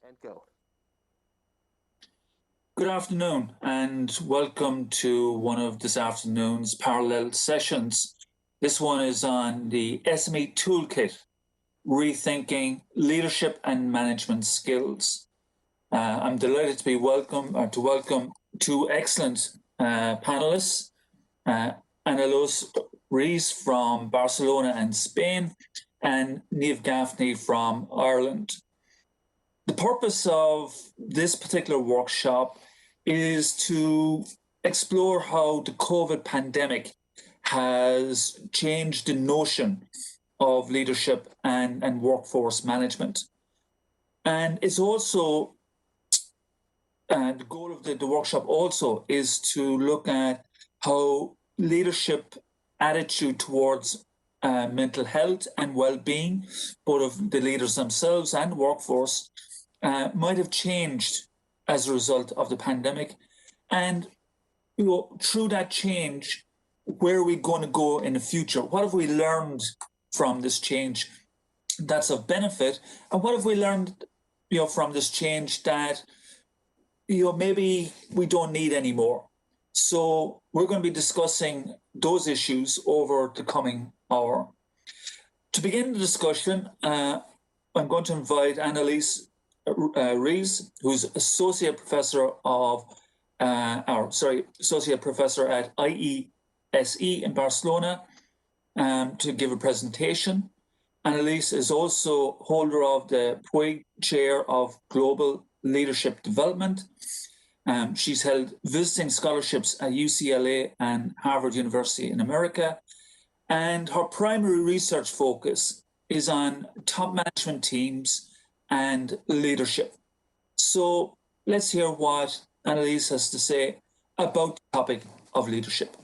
And go. Good afternoon and welcome to one of this afternoon's parallel sessions. This one is on the SME Toolkit, rethinking leadership and management skills. I'm delighted to welcome two excellent panelists, Anneloes Raes from Barcelona and Spain, and Niamh Gaffney from Ireland. The purpose of this particular workshop is to explore how the COVID pandemic has changed the notion of leadership and workforce management. And it's also, the goal of the workshop also is to look at how leadership attitude towards mental health and well-being, both of the leaders themselves and workforce, might have changed as a result of the pandemic. And through that change, where are we going to go in the future? What have we learned from this change that's of benefit? And what have we learned from this change that maybe we don't need anymore? So we're going to be discussing those issues over the coming hour. To begin the discussion, I'm going to invite Anneloes Raes, who's associate professor at IESE in Barcelona, to give a presentation. Anneloes is also holder of the Puig Chair of Global Leadership Development. She's held visiting scholarships at UCLA and Harvard University in America, and her primary research focus is on top management teams and leadership. So let's hear what Anneloes has to say about the topic of leadership.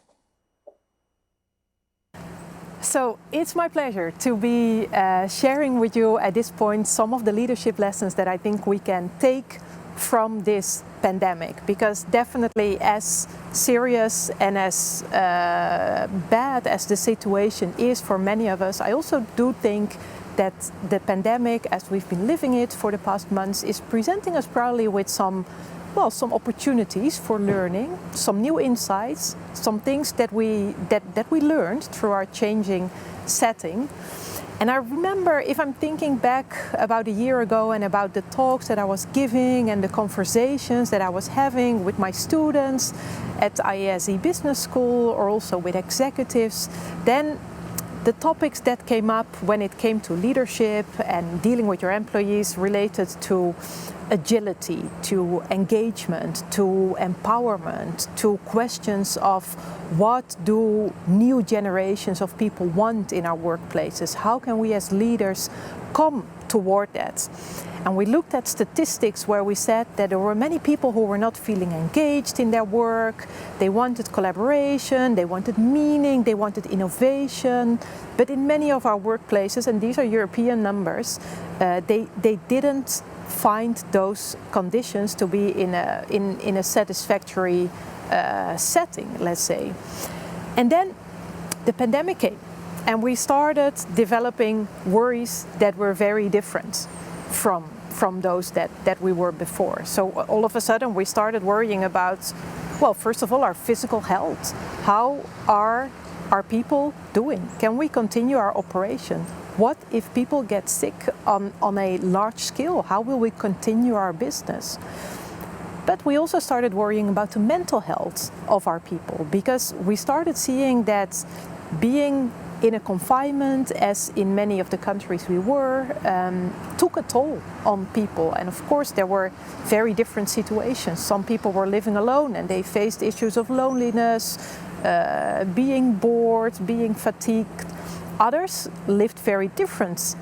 So it's my pleasure to be sharing with you at this point some of the leadership lessons that I think we can take from this pandemic, because definitely as serious and as bad as the situation is for many of us, I also do think that the pandemic, as we've been living it for the past months, is presenting us probably with some opportunities for learning, some new insights, some things that we learned through our changing setting. And I remember, if I'm thinking back about a year ago and about the talks that I was giving and the conversations that I was having with my students at IESE Business School or also with executives, then the topics that came up when it came to leadership and dealing with your employees related to agility, to engagement, to empowerment, to questions of what do new generations of people want in our workplaces? How can we as leaders come toward that? And we looked at statistics where we said that there were many people who were not feeling engaged in their work. They wanted collaboration, they wanted meaning, they wanted innovation. But in many of our workplaces, and these are European numbers, they didn't find those conditions to be in a satisfactory setting, let's say. And then the pandemic came, and we started developing worries that were very different from those that we were before. So all of a sudden we started worrying about, well, first of all, our physical health. How are our people doing? Can we continue our operation? What if people get sick on a large scale? How will we continue our business? But we also started worrying about the mental health of our people, because we started seeing that being in a confinement, as in many of the countries we were, took a toll on people. And of course there were very different situations. Some people were living alone and they faced issues of loneliness, being bored, being fatigued. Others lived very different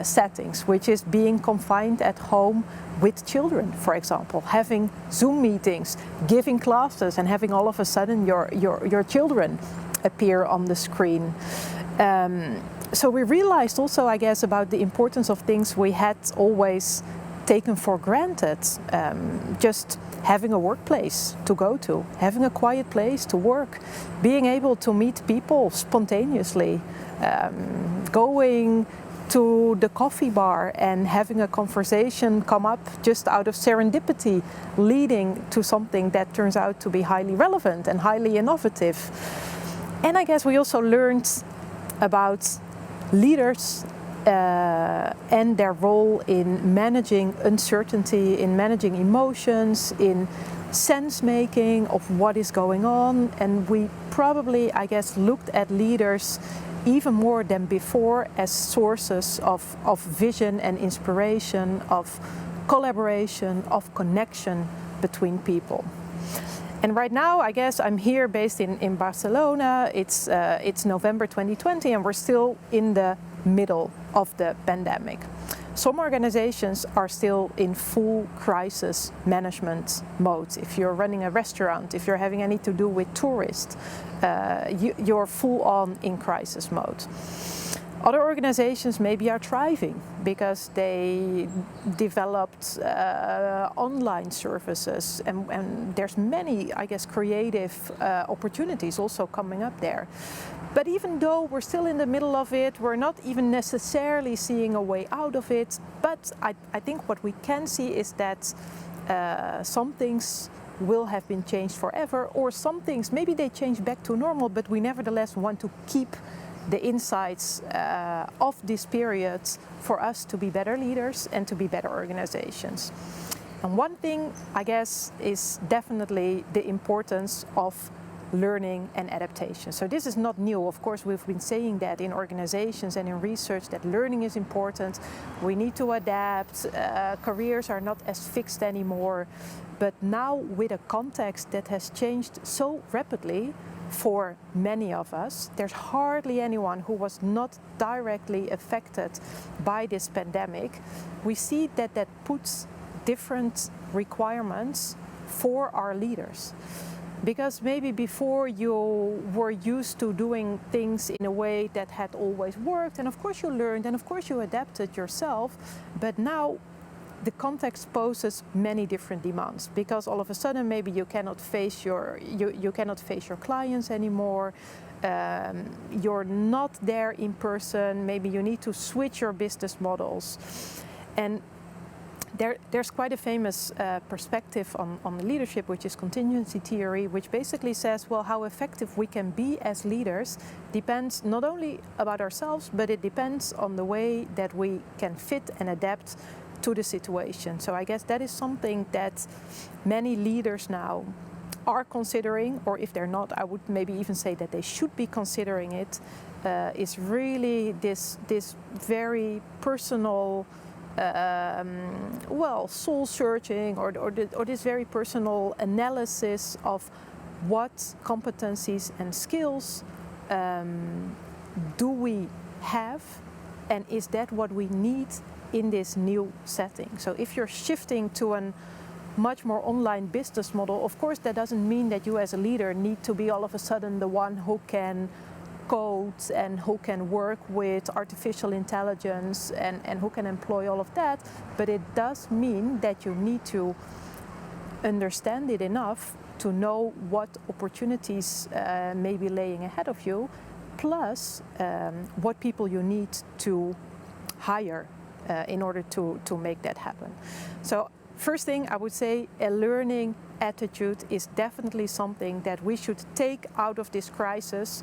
settings, which is being confined at home with children, for example, having Zoom meetings, giving classes, and having all of a sudden your children appear on the screen. So we realized also, I guess, about the importance of things we had always taken for granted. Just having a workplace to go to, having a quiet place to work, being able to meet people spontaneously, going to the coffee bar and having a conversation come up just out of serendipity, leading to something that turns out to be highly relevant and highly innovative. And I guess we also learned about leaders and their role in managing uncertainty, in managing emotions, in sense making of what is going on. And we probably, I guess, looked at leaders even more than before as sources of vision and inspiration, of collaboration, of connection between people. And right now, I guess I'm here based in Barcelona. It's November 2020 and we're still in the middle of the pandemic. Some organizations are still in full crisis management mode. If you're running a restaurant, if you're having any to do with tourists, you're full on in crisis mode. Other organizations maybe are thriving because they developed online services and there's many, I guess, creative opportunities also coming up there. But even though we're still in the middle of it, we're not even necessarily seeing a way out of it. But I think what we can see is that some things will have been changed forever, or some things, maybe they change back to normal, but we nevertheless want to keep the insights of this period for us to be better leaders and to be better organizations. And one thing, I guess, is definitely the importance of learning and adaptation. So this is not new. Of course, we've been saying that in organizations and in research that learning is important. We need to adapt. Careers are not as fixed anymore. But now with a context that has changed so rapidly for many of us, there's hardly anyone who was not directly affected by this pandemic. We see that that puts different requirements for our leaders. Because maybe before you were used to doing things in a way that had always worked, and of course you learned, and of course you adapted yourself, but now the context poses many different demands, because all of a sudden maybe you cannot face your clients anymore. You're not there in person. Maybe you need to switch your business models, and there's quite a famous perspective on leadership, which is Contingency Theory, which basically says, well, how effective we can be as leaders depends not only about ourselves, but it depends on the way that we can fit and adapt to the situation. So I guess that is something that many leaders now are considering, or if they're not, I would maybe even say that they should be considering it, is really this very personal soul searching or this very personal analysis of what competencies and skills do we have, and is that what we need in this new setting. So if you're shifting to a much more online business model, of course that doesn't mean that you as a leader need to be all of a sudden the one who can code and who can work with artificial intelligence and who can employ all of that, but it does mean that you need to understand it enough to know what opportunities may be laying ahead of you, plus what people you need to hire in order to make that happen. So first thing I would say, a learning attitude is definitely something that we should take out of this crisis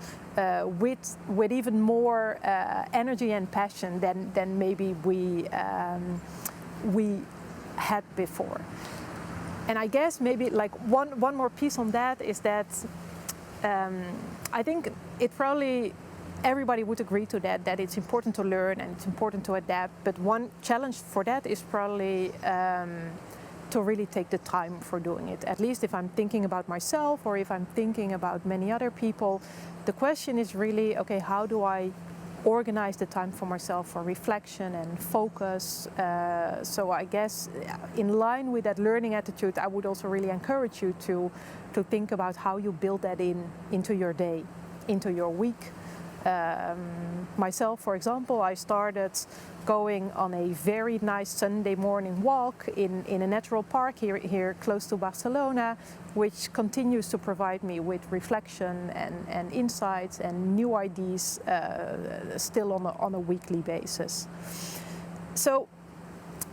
with even more energy and passion than maybe we had before. And I guess maybe like one more piece on that is that I think it probably everybody would agree to that it's important to learn and it's important to adapt, but one challenge for that is probably to really take the time for doing it. At least if I'm thinking about myself or if I'm thinking about many other people, the question is really, okay, how do I organize the time for myself for reflection and focus? So I guess in line with that learning attitude, I would also really encourage you to think about how you build that into your day, into your week, Myself, for example, I started going on a very nice Sunday morning walk in a natural park here close to Barcelona, which continues to provide me with reflection and insights and new ideas still on a weekly basis. So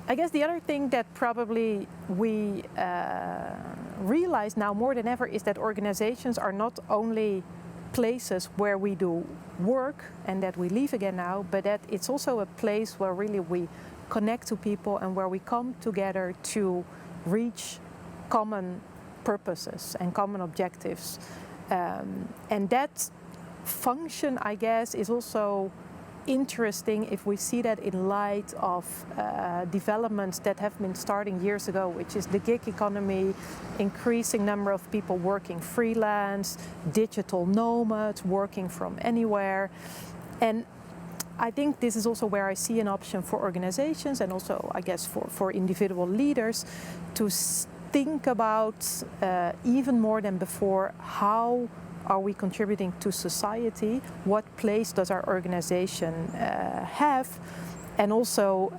I guess the other thing that probably we realize now more than ever is that organizations are not only places where we do work and that we leave again now, but that it's also a place where really we connect to people and where we come together to reach common purposes and common objectives. And that function, I guess, is also interesting if we see that in light of developments that have been starting years ago, which is the gig economy, increasing number of people working freelance, digital nomads, working from anywhere. And I think this is also where I see an option for organizations and also, I guess, for individual leaders to think about even more than before, how are we contributing to society? What place does our organization have? And also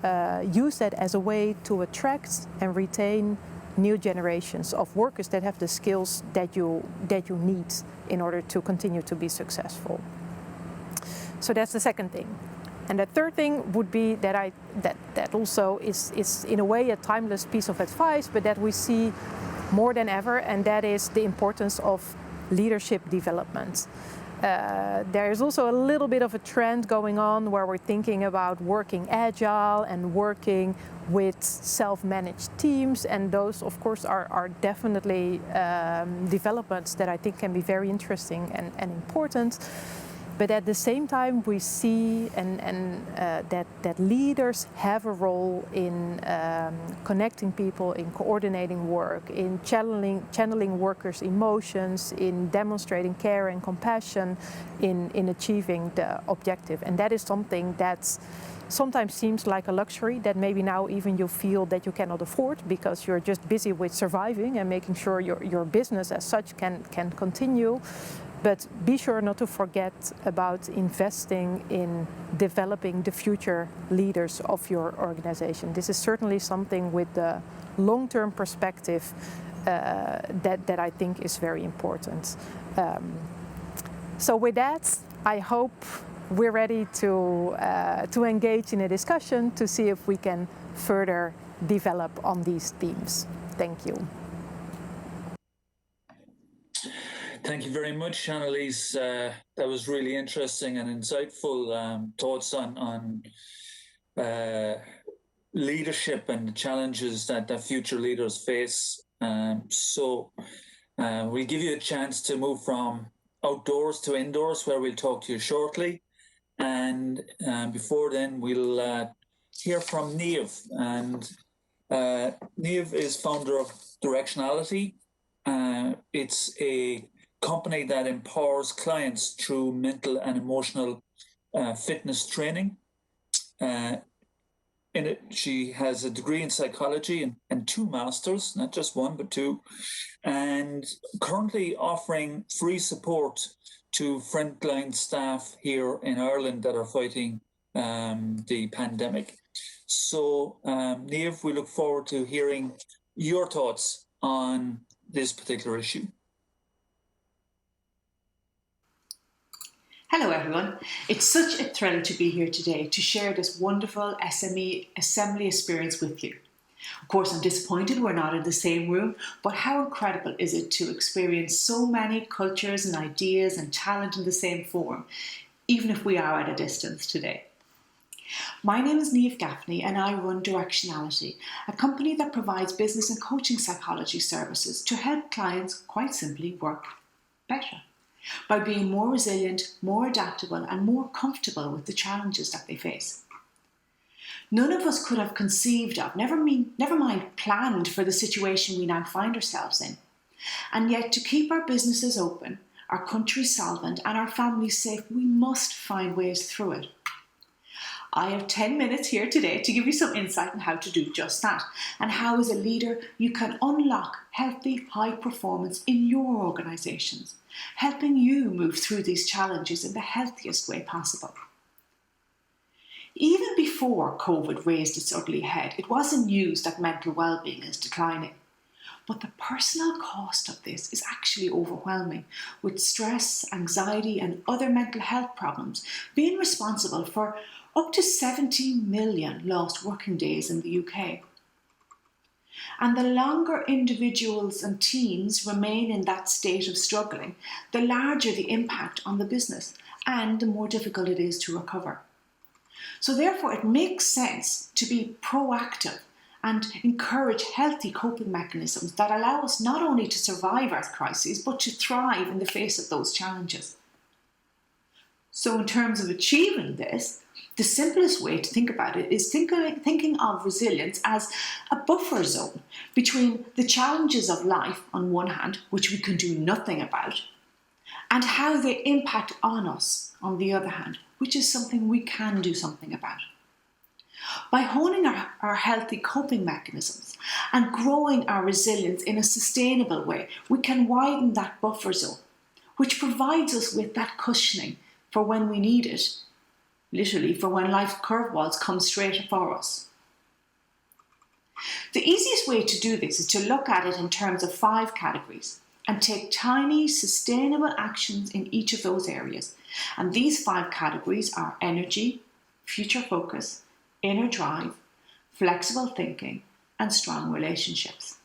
use that as a way to attract and retain new generations of workers that have the skills that you need in order to continue to be successful. So that's the second thing. And the third thing would be that that also is in a way a timeless piece of advice, but that we see more than ever, and that is the importance of leadership development. There is also a little bit of a trend going on where we're thinking about working agile and working with self-managed teams, and those of course are definitely developments that I think can be very interesting and important. But at the same time, we see that leaders have a role in connecting people, in coordinating work, in channeling workers' emotions, in demonstrating care and compassion, in achieving the objective. And that is something that sometimes seems like a luxury that maybe now even you feel that you cannot afford because you're just busy with surviving and making sure your business as such can continue. But be sure not to forget about investing in developing the future leaders of your organization. This is certainly something with the long-term perspective that I think is very important. So with that, I hope we're ready to engage in a discussion to see if we can further develop on these themes. Thank you. Thank you very much, Anneloes. That was really interesting and insightful thoughts on leadership and the challenges that future leaders face. So we'll give you a chance to move from outdoors to indoors, where we'll talk to you shortly. And before then, we'll hear from Niamh. And Niamh is founder of Directionality. It's a company that empowers clients through mental and emotional fitness training. In it, she has a degree in psychology and 2 masters, not just 1, but 2, and currently offering free support to frontline staff here in Ireland that are fighting the pandemic. So, Niamh, we look forward to hearing your thoughts on this particular issue. Hello everyone, it's such a thrill to be here today to share this wonderful SME Assembly experience with you. Of course, I'm disappointed we're not in the same room, but how incredible is it to experience so many cultures and ideas and talent in the same forum, even if we are at a distance today. My name is Niamh Gaffney and I run Directionality, a company that provides business and coaching psychology services to help clients quite simply work better, by being more resilient, more adaptable and more comfortable with the challenges that they face. None of us could have conceived of, never mind planned for the situation we now find ourselves in. And yet to keep our businesses open, our country solvent and our families safe, we must find ways through it. I have 10 minutes here today to give you some insight on how to do just that, and how as a leader you can unlock healthy high performance in your organisations helping you move through these challenges in the healthiest way possible. Even before COVID raised its ugly head, it was in news that mental well-being is declining. But the personal cost of this is actually overwhelming, with stress, anxiety and other mental health problems being responsible for up to 70 million lost working days in the UK. And the longer individuals and teams remain in that state of struggling, the larger the impact on the business and the more difficult it is to recover. So therefore it makes sense to be proactive and encourage healthy coping mechanisms that allow us not only to survive our crises, but to thrive in the face of those challenges. So in terms of achieving this, the simplest way to think about it is thinking of resilience as a buffer zone between the challenges of life on one hand, which we can do nothing about, and how they impact on us on the other hand, which is something we can do something about. By honing our healthy coping mechanisms and growing our resilience in a sustainable way, we can widen that buffer zone, which provides us with that cushioning for when we need it, literally for when life's curveballs come straight for us. The easiest way to do this is to look at it in terms of 5 categories and take tiny, sustainable actions in each of those areas. And these 5 categories are energy, future focus, inner drive, flexible thinking, and strong relationships.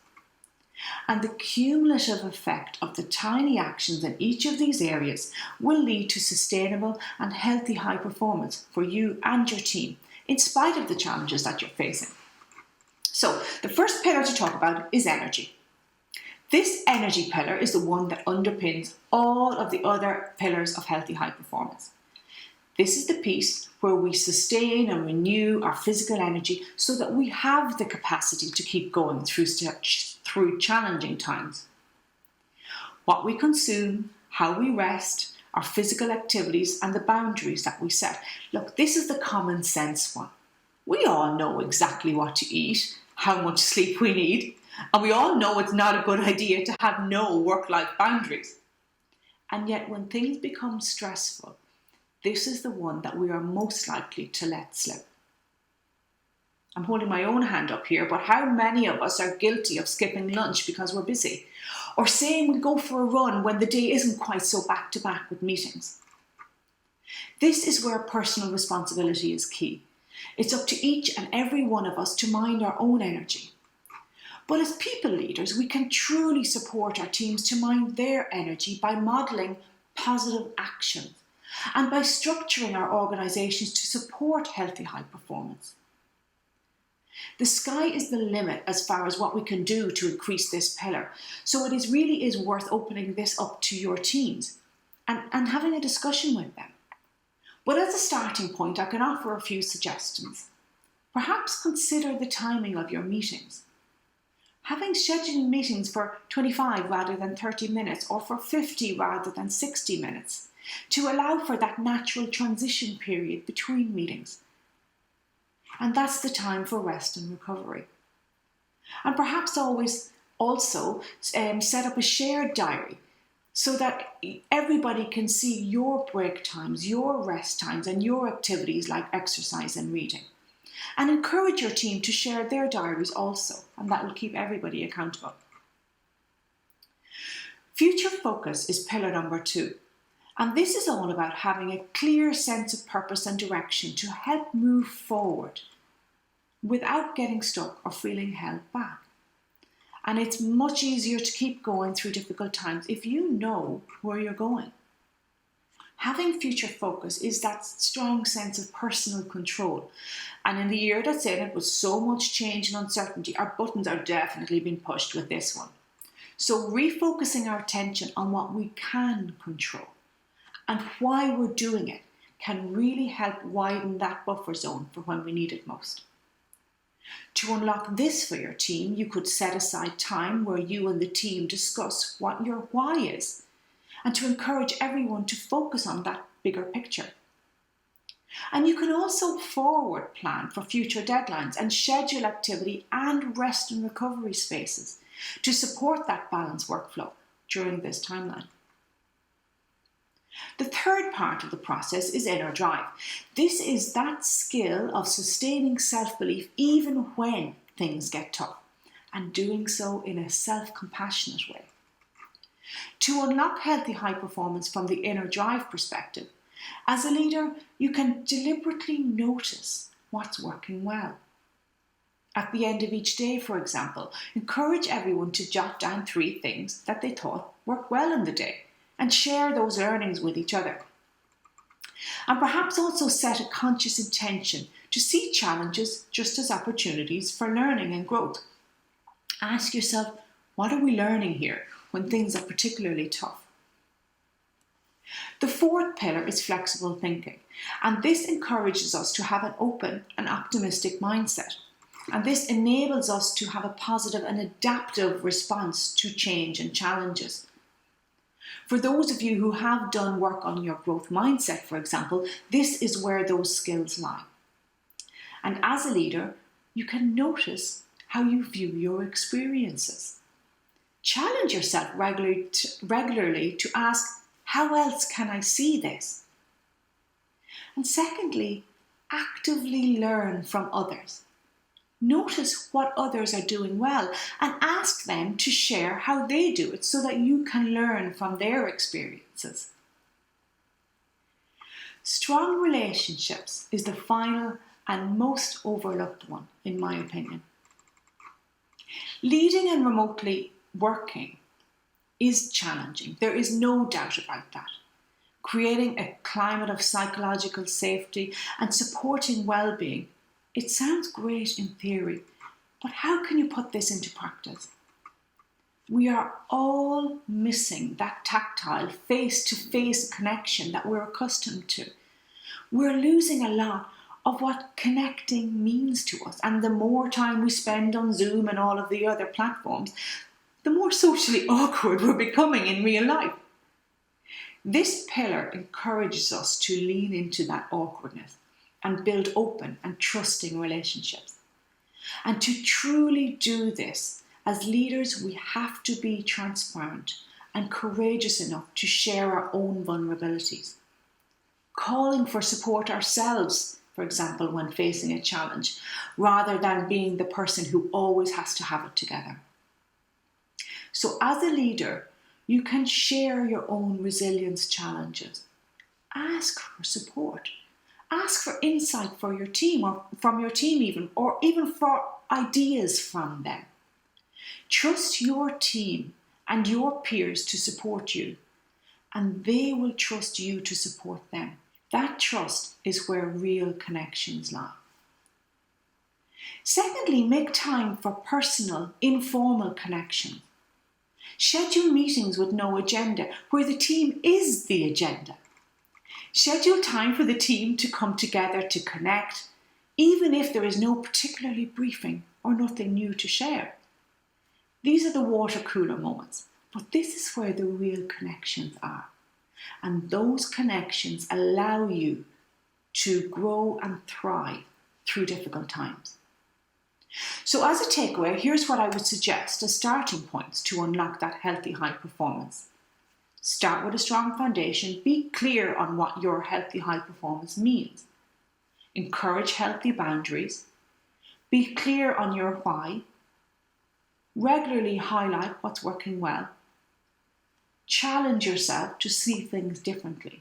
And the cumulative effect of the tiny actions in each of these areas will lead to sustainable and healthy high performance for you and your team, in spite of the challenges that you're facing. So the first pillar to talk about is energy. This energy pillar is the one that underpins all of the other pillars of healthy high performance. This is the piece where we sustain and renew our physical energy so that we have the capacity to keep going through challenging times. What we consume, how we rest, our physical activities and the boundaries that we set. Look, this is the common sense one. We all know exactly what to eat, how much sleep we need, and we all know it's not a good idea to have no work-life boundaries. And yet when things become stressful, this is the one that we are most likely to let slip. I'm holding my own hand up here, but how many of us are guilty of skipping lunch because we're busy? Or saying we go for a run when the day isn't quite so back-to-back with meetings? This is where personal responsibility is key. It's up to each and every one of us to mind our own energy. But as people leaders, we can truly support our teams to mind their energy by modelling positive actions and by structuring our organisations to support healthy high performance. The sky is the limit as far as what we can do to increase this pillar, so it really is worth opening this up to your teams and having a discussion with them. But as a starting point, I can offer a few suggestions. Perhaps consider the timing of your meetings. Having scheduled meetings for 25 rather than 30 minutes or for 50 rather than 60 minutes to allow for that natural transition period between meetings. And that's the time for rest and recovery. And perhaps always also set up a shared diary so that everybody can see your break times, your rest times, and your activities like exercise and reading. And encourage your team to share their diaries also, and that will keep everybody accountable. Future focus is pillar number 2. And this is all about having a clear sense of purpose and direction to help move forward without getting stuck or feeling held back. And it's much easier to keep going through difficult times if you know where you're going. Having future focus is that strong sense of personal control. And in the year that's in it, with so much change and uncertainty, our buttons are definitely being pushed with this one. So refocusing our attention on what we can control and why we're doing it can really help widen that buffer zone for when we need it most. To unlock this for your team, you could set aside time where you and the team discuss what your why is, and to encourage everyone to focus on that bigger picture. And you can also forward plan for future deadlines and schedule activity and rest and recovery spaces to support that balanced workflow during this timeline. The third part of the process is inner drive. This is that skill of sustaining self-belief even when things get tough, and doing so in a self-compassionate way. To unlock healthy high performance from the inner drive perspective, as a leader, you can deliberately notice what's working well. At the end of each day, for example, encourage everyone to jot down 3 things that they thought worked well in the day and share those learnings with each other. And perhaps also set a conscious intention to see challenges just as opportunities for learning and growth. Ask yourself, what are we learning here when things are particularly tough? The fourth pillar is flexible thinking, and this encourages us to have an open and optimistic mindset. And this enables us to have a positive and adaptive response to change and challenges. For those of you who have done work on your growth mindset, for example, this is where those skills lie. And as a leader, you can notice how you view your experiences. Challenge yourself regularly to ask, how else can I see this? And secondly, actively learn from others. Notice what others are doing well and ask them to share how they do it so that you can learn from their experiences. Strong relationships is the final and most overlooked one, in my opinion. Leading and remotely working is challenging. There is no doubt about that. Creating a climate of psychological safety and supporting well-being, it sounds great in theory, but how can you put this into practice? We are all missing that tactile, face-to-face connection that we're accustomed to. We're losing a lot of what connecting means to us, and the more time we spend on Zoom and all of the other platforms, the more socially awkward we're becoming in real life. This pillar encourages us to lean into that awkwardness and build open and trusting relationships. And to truly do this, as leaders, we have to be transparent and courageous enough to share our own vulnerabilities. Calling for support ourselves, for example, when facing a challenge, rather than being the person who always has to have it together. So as a leader, you can share your own resilience challenges. Ask for support. Ask for insight for your team, or from your team even, or even for ideas from them. Trust your team and your peers to support you, and they will trust you to support them. That trust is where real connections lie. Secondly, make time for personal, informal connections. Schedule meetings with no agenda, where the team is the agenda. Schedule time for the team to come together to connect, even if there is no particularly briefing or nothing new to share. These are the water cooler moments, but this is where the real connections are. And those connections allow you to grow and thrive through difficult times. So as a takeaway, here's what I would suggest as starting points to unlock that healthy high performance. Start with a strong foundation. Be clear on what your healthy high performance means. Encourage healthy boundaries. Be clear on your why. Regularly highlight what's working well. Challenge yourself to see things differently.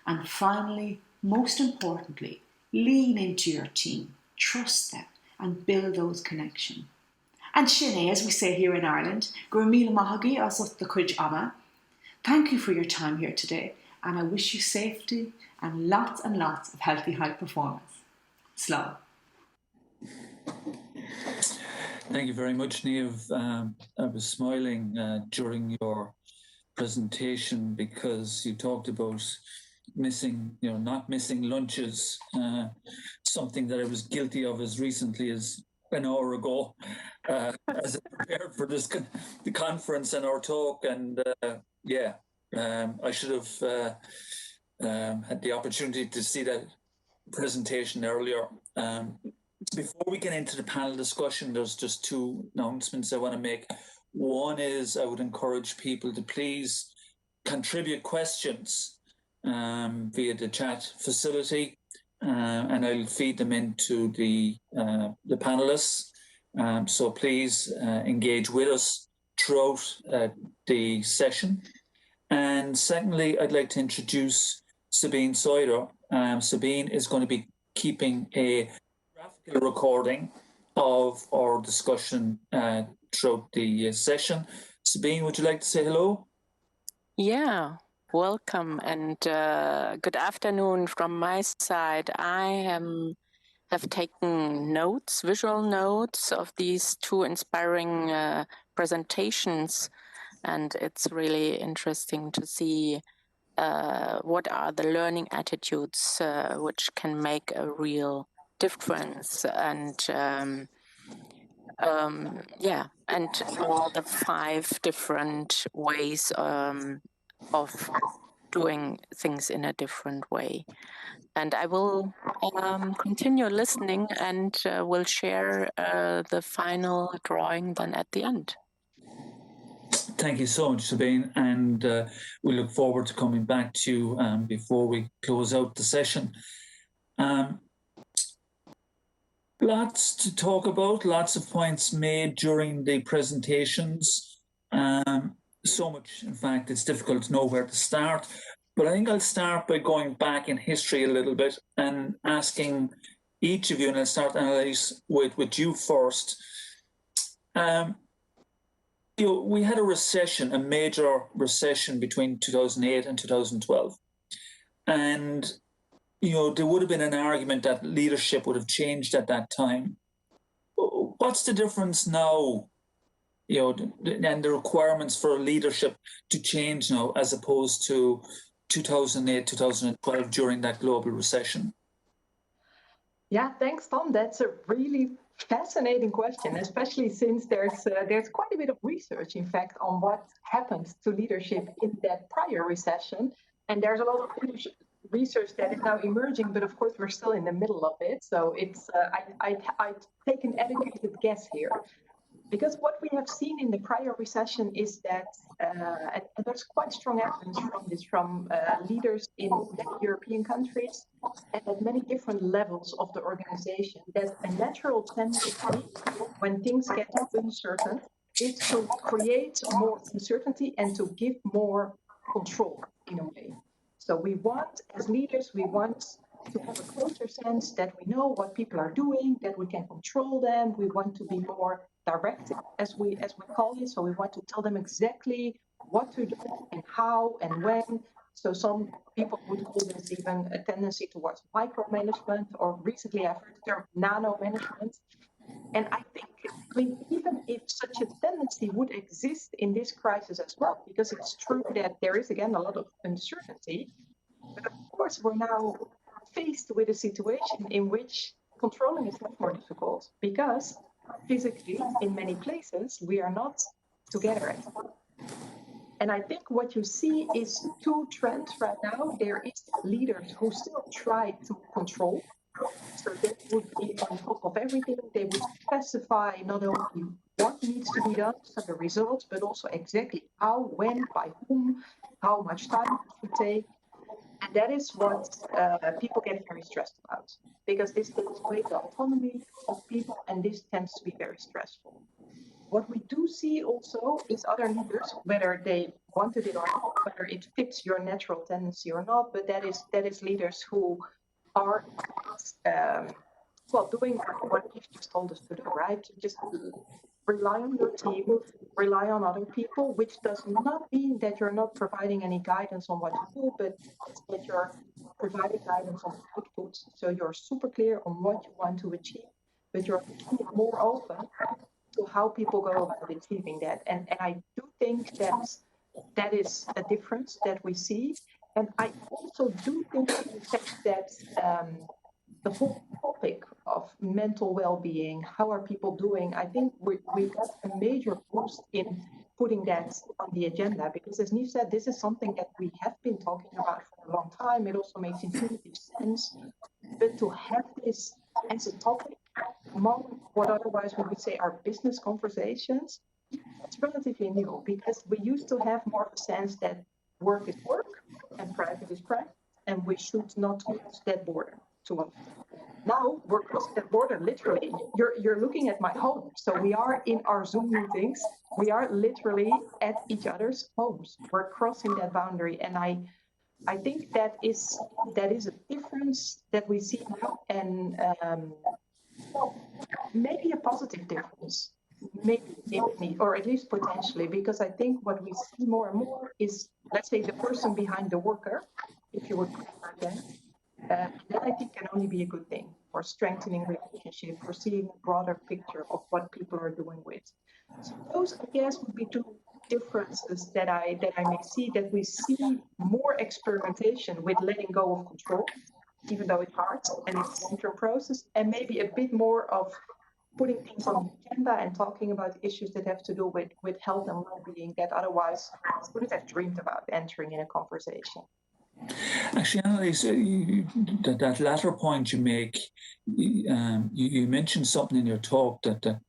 And finally, most importantly, lean into your team. Trust them and build those connections. And Sinead, as we say here in Ireland, Gur míle maithagí as ucht de chuid ama. Thank you for your time here today, and I wish you safety and lots of healthy high performance. Slán. Thank you very much, Niamh. I was smiling during your presentation because you talked about not missing lunches, something that I was guilty of as recently as an hour ago, as I prepared for the conference and our talk. And I should have had the opportunity to see that presentation earlier. Before we get into the panel discussion, there's just 2 announcements I want to make. One is I would encourage people to please contribute questions via the chat facility, and I'll feed them into the panelists. So please engage with us throughout the session. And secondly, I'd like to introduce Sabine Soider. Sabine is going to be keeping a graphical recording of our discussion throughout the session. Sabine, would you like to say hello? Yeah, welcome and good afternoon from my side. I have taken notes, visual notes of these two inspiring presentations, and it's really interesting to see what are the learning attitudes which can make a real difference, and and all the 5 different ways of doing things in a different way. And I will continue listening and will share the final drawing then at the end. Thank you so much, Sabine, and we look forward to coming back to you before we close out the session. Lots to talk about, lots of points made during the presentations. So much, in fact, it's difficult to know where to start. But I think I'll start by going back in history a little bit and asking each of you, and I'll start, Anneloes, with you first. We had a recession, a major recession between 2008 and 2012. And there would have been an argument that leadership would have changed at that time. What's the difference now, and the requirements for leadership to change now as opposed to 2008, 2012 during that global recession? Yeah, thanks, Tom. That's a really fascinating question, especially since there's quite a bit of research, in fact, on what happened to leadership in that prior recession. And there's a lot of research that is now emerging, but of course we're still in the middle of it. So it's I take an educated guess here, because what we have seen in the prior recession is that, and there's quite strong evidence from leaders in many European countries and at many different levels of the organization, that a natural tendency when things get uncertain is to create more uncertainty and to give more control in a way. So we want, as leaders, we want to have a closer sense that we know what people are doing, that we can control them. We want to be more directive, as we call it. So we want to tell them exactly what to do and how and when. So some people would call this even a tendency towards micromanagement, or recently I've heard the term nano-management. And I think, even if such a tendency would exist in this crisis as well, because it's true that there is, again, a lot of uncertainty, but of course we're now faced with a situation in which controlling is much more difficult, because physically, in many places, we are not together anymore. And I think what you see is 2 trends right now. There is leaders who still try to control. So they would be on top of everything. They would specify not only what needs to be done, so the results, but also exactly how, when, by whom, how much time it should take. And that is what people get very stressed about, because this takes away the autonomy of people, and this tends to be very stressful. What we do see also is other leaders, whether they wanted it or not, whether it fits your natural tendency or not, but that is leaders who are doing what you've just told us to do, right? Just rely on your team, rely on other people, which does not mean that you're not providing any guidance on what to do, but that you're providing guidance on outputs. So you're super clear on what you want to achieve, but you're more open to how people go about achieving that. And I do think that is a difference that we see. And I also do think, in fact, that the whole topic of mental well-being, how are people doing, I think we got a major boost in putting that on the agenda, because as Niamh said, this is something that we have been talking about for a long time. It also makes intuitive sense, but to have this as a topic among what otherwise we would say are business conversations, it's relatively new, because we used to have more of a sense that work is work, and private is private, and we should not cross that border too often. Now we're crossing that border literally. You're looking at my home. So we are in our Zoom meetings. We are literally at each other's homes. We're crossing that boundary. And I think that is a difference that we see now, and maybe a positive difference, maybe, or at least potentially, because I think what we see more and more is, let's say, the person behind the worker, if you would put it like that. That I think can only be a good thing for strengthening relationship, for seeing a broader picture of what people are doing with. So those, I guess, would be two differences that I may see, that we see more experimentation with letting go of control, even though it's hard and it's a long-term process, and maybe a bit more of putting things on the agenda and talking about issues that have to do with health and well-being that otherwise I wouldn't have dreamed about entering in a conversation. Actually, Anneloes, that latter point you make, you mentioned something in your talk that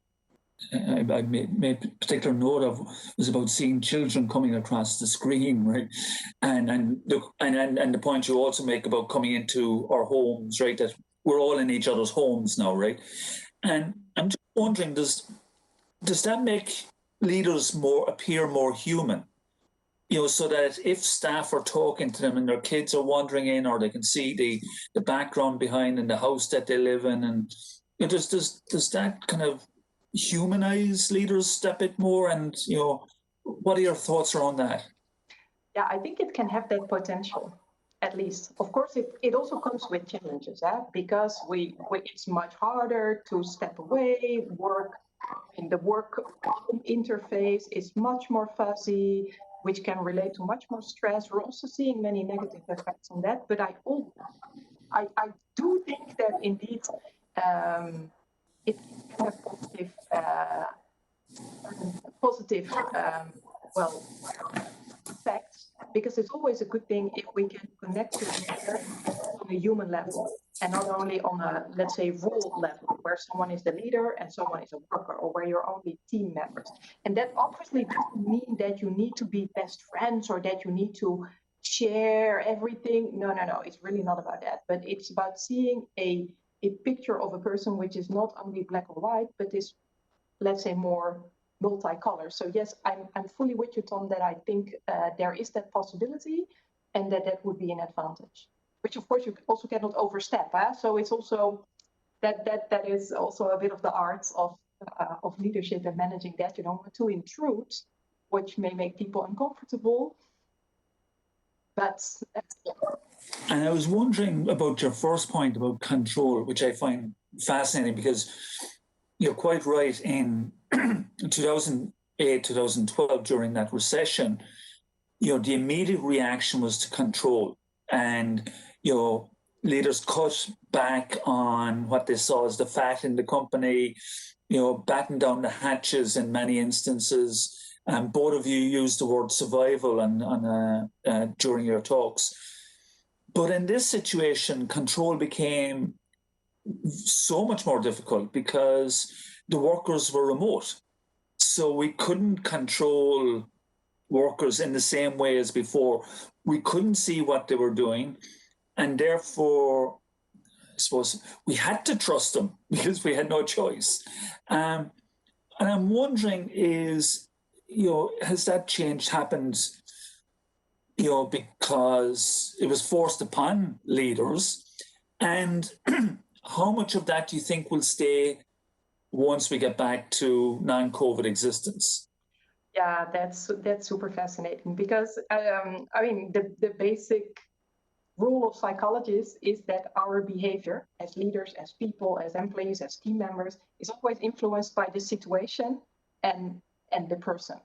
I made particular note of, was about seeing children coming across the screen, right? And the point you also make about coming into our homes, right? That we're all in each other's homes now, right? And I'm just wondering, does that make leaders appear more human? So that if staff are talking to them and their kids are wandering in, or they can see the background behind in the house that they live in, and does that kind of humanize leaders a bit more? And what are your thoughts around that? Yeah, I think it can have that potential, at least. Of course, it also comes with challenges, because it's much harder to step away. The work interface is much more fuzzy, which can relate to much more stress. We're also seeing many negative effects on that, but I do think that indeed it can have positive effects, because it's always a good thing if we can connect to each other on a human level, and not only on a, let's say, role level, where someone is the leader and someone is a worker, or where you're only team members. And that obviously doesn't mean that you need to be best friends or that you need to share everything. No, it's really not about that. But it's about seeing a picture of a person which is not only black or white, but is, let's say, more multicolor. So yes, I'm fully with you, Tom, that I think there is that possibility, and that would be an advantage, which of course you also cannot overstep. So it's also that is also a bit of the art of leadership and managing that. You don't want to intrude, which may make people uncomfortable. But and I was wondering about your first point about control, which I find fascinating, because you're quite right. In 2008, 2012, during that recession, the immediate reaction was to control, and leaders cut back on what they saw as the fat in the company, batten down the hatches in many instances. Both of you used the word survival during your talks. But in this situation, control became so much more difficult because the workers were remote. So we couldn't control workers in the same way as before. We couldn't see what they were doing. And therefore, I suppose we had to trust them because we had no choice. And I'm wondering, has that change happened, because it was forced upon leaders? And how much of that do you think will stay once we get back to non-COVID existence? Yeah, that's super fascinating, because the basic rule of psychologists is that our behavior as leaders, as people, as employees, as team members is always influenced by the situation and the person.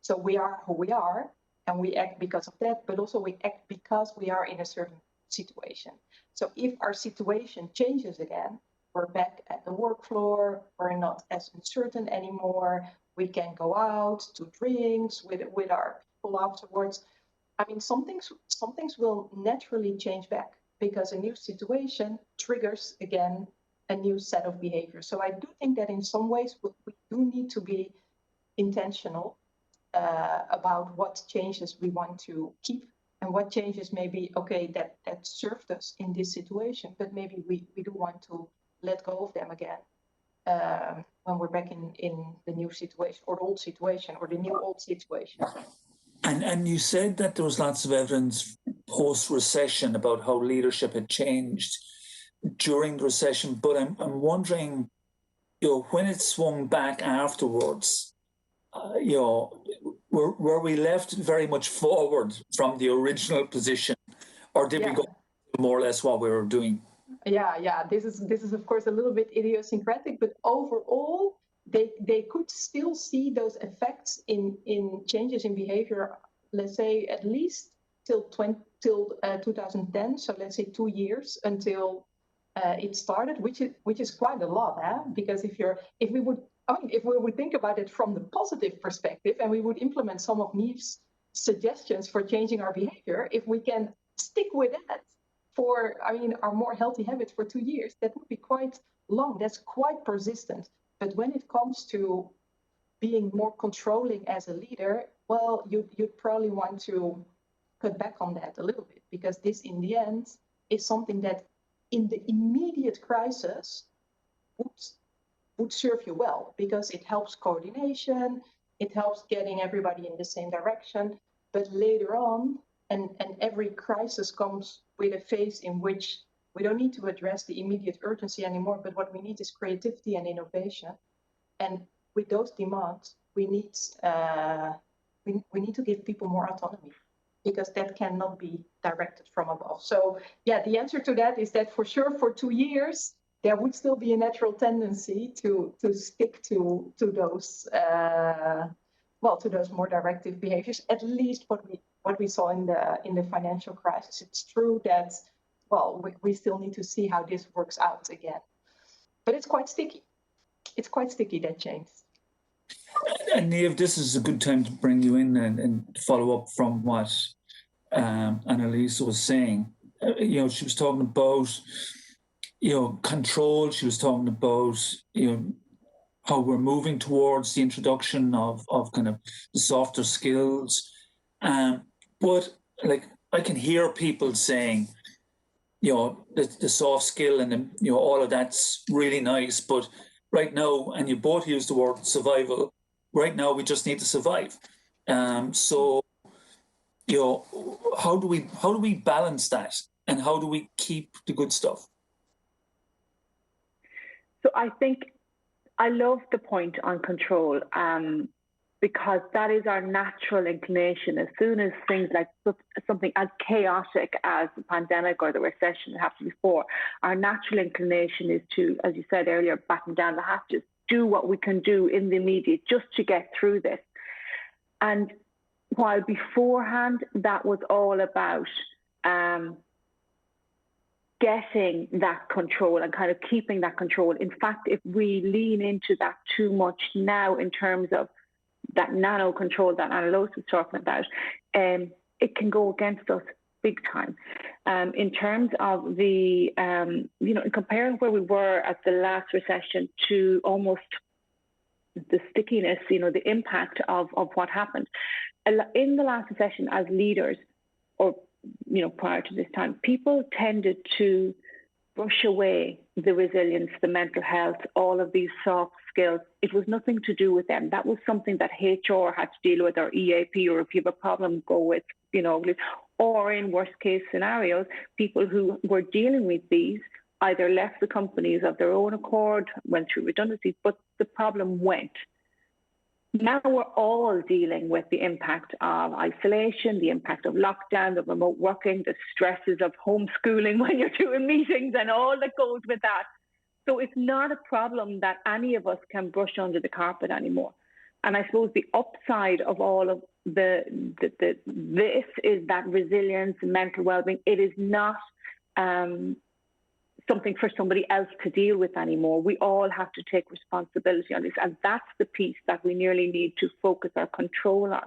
So we are who we are, and we act because of that, but also we act because we are in a certain situation. So if our situation changes again, we're back at the work floor, we're not as uncertain anymore, we can go out to drinks with our people afterwards. Some things will naturally change back, because a new situation triggers again a new set of behaviors. So I do think that in some ways we do need to be intentional about what changes we want to keep and what changes maybe, okay, that served us in this situation, but maybe we do want to let go of them again when we're back in the new situation or the old situation or the new old situation. And you said that there was lots of evidence post-recession about how leadership had changed during the recession, but I'm wondering, when it swung back afterwards, were we left very much forward from the original position, or did we go more or less what we were doing? Yeah. This is of course a little bit idiosyncratic, but overall, they could still see those effects in changes in behavior. Let's say at least till 2010. So let's say 2 years until it started, which is quite a lot, because if we would think about it from the positive perspective, and we would implement some of Niamh's suggestions for changing our behavior, if we can stick with that for, our more healthy habits for 2 years, that would be quite long. That's quite persistent. But when it comes to being more controlling as a leader, well, you'd probably want to cut back on that a little bit, because this, in the end, is something that in the immediate crisis would serve you well, because it helps coordination, it helps getting everybody in the same direction. But later on, and every crisis comes with a phase in which we don't need to address the immediate urgency anymore, but what we need is creativity and innovation. And with those demands, we need to give people more autonomy, because that cannot be directed from above. So yeah, the answer to that is that for sure for 2 years, there would still be a natural tendency to stick to those to those more directive behaviors, at least what we saw in the financial crisis. It's true that, we still need to see how this works out again. But it's quite sticky. It's quite sticky, that change. And Niamh, this is a good time to bring you in and follow up from what Anneloes was saying. She was talking about, control. She was talking about, how we're moving towards the introduction of kind of the softer skills. But I can hear people saying, the soft skill and all of that's really nice, but right now, and you both used the word survival, right now we just need to survive. So how do we balance that, and how do we keep the good stuff? So I think I love the point on control, because that is our natural inclination. As soon as things like something as chaotic as the pandemic or the recession happened before, our natural inclination is to, as you said earlier, batten down the hatches, do what we can do in the immediate just to get through this. And while beforehand that was all about getting that control and kind of keeping that control. In fact, if we lean into that too much now in terms of that nano control that Anneloes was talking about, it can go against us big time. In terms of the, comparing where we were at the last recession to almost the stickiness, the impact of what happened. In the last recession as leaders, or prior to this time, people tended to brush away the resilience, the mental health, all of these soft skills. It was nothing to do with them. That was something that HR had to deal with, or EAP, or if you have a problem, go with, or in worst case scenarios, people who were dealing with these either left the companies of their own accord, went through redundancies, but the problem went. Now we're all dealing with the impact of isolation, the impact of lockdown, the remote working, the stresses of homeschooling when you're doing meetings and all that goes with that. So it's not a problem that any of us can brush under the carpet anymore. And I suppose the upside of all of this is that resilience and mental well-being. It is not something for somebody else to deal with anymore. We all have to take responsibility on this. And that's the piece that we nearly need to focus our control on.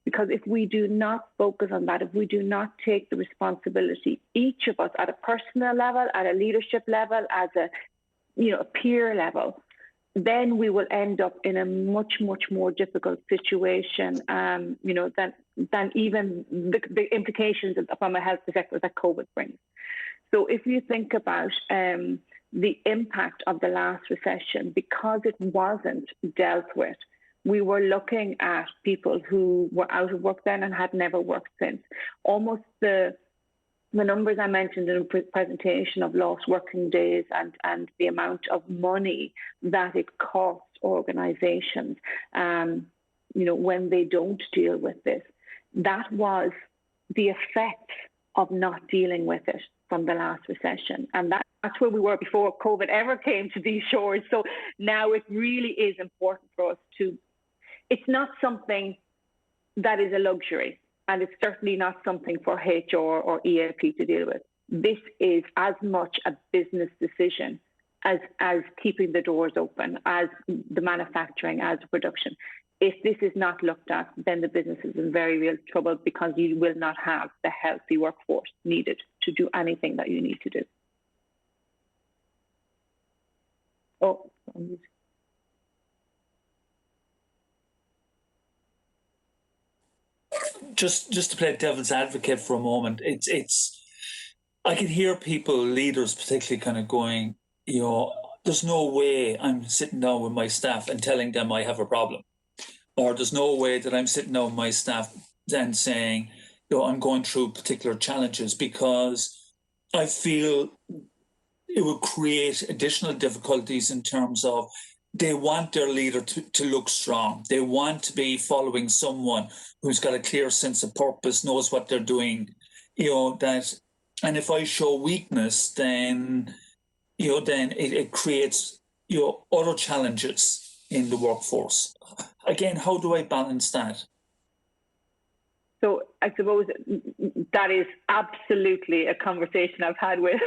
Because if we do not focus on that, if we do not take the responsibility, each of us at a personal level, at a leadership level, as a peer level, then we will end up in a much, much more difficult situation, than even the implications from a health perspective that COVID brings. So if you think about the impact of the last recession, because it wasn't dealt with, we were looking at people who were out of work then and had never worked since. Almost the numbers I mentioned in the presentation of lost working days and the amount of money that it costs organisations, when they don't deal with this, that was the effect of not dealing with it from the last recession. And that's where we were before COVID ever came to these shores. So now it really is important for us it's not something that is a luxury, and it's certainly not something for HR or EAP to deal with. This is as much a business decision as keeping the doors open, as the manufacturing, as production. If this is not looked at, then the business is in very real trouble, because you will not have the healthy workforce needed to do anything that you need to do. Oh, just to play devil's advocate for a moment, I can hear people, leaders particularly, kind of going, there's no way I'm sitting down with my staff and telling them I have a problem. Or there's no way that I'm sitting down with my staff and saying, I'm going through particular challenges, because I feel it would create additional difficulties in terms of they want their leader to look strong. They want to be following someone who's got a clear sense of purpose, knows what they're doing, and if I show weakness, then it creates, other challenges in the workforce. Again, how do I balance that? So I suppose that is absolutely a conversation I've had with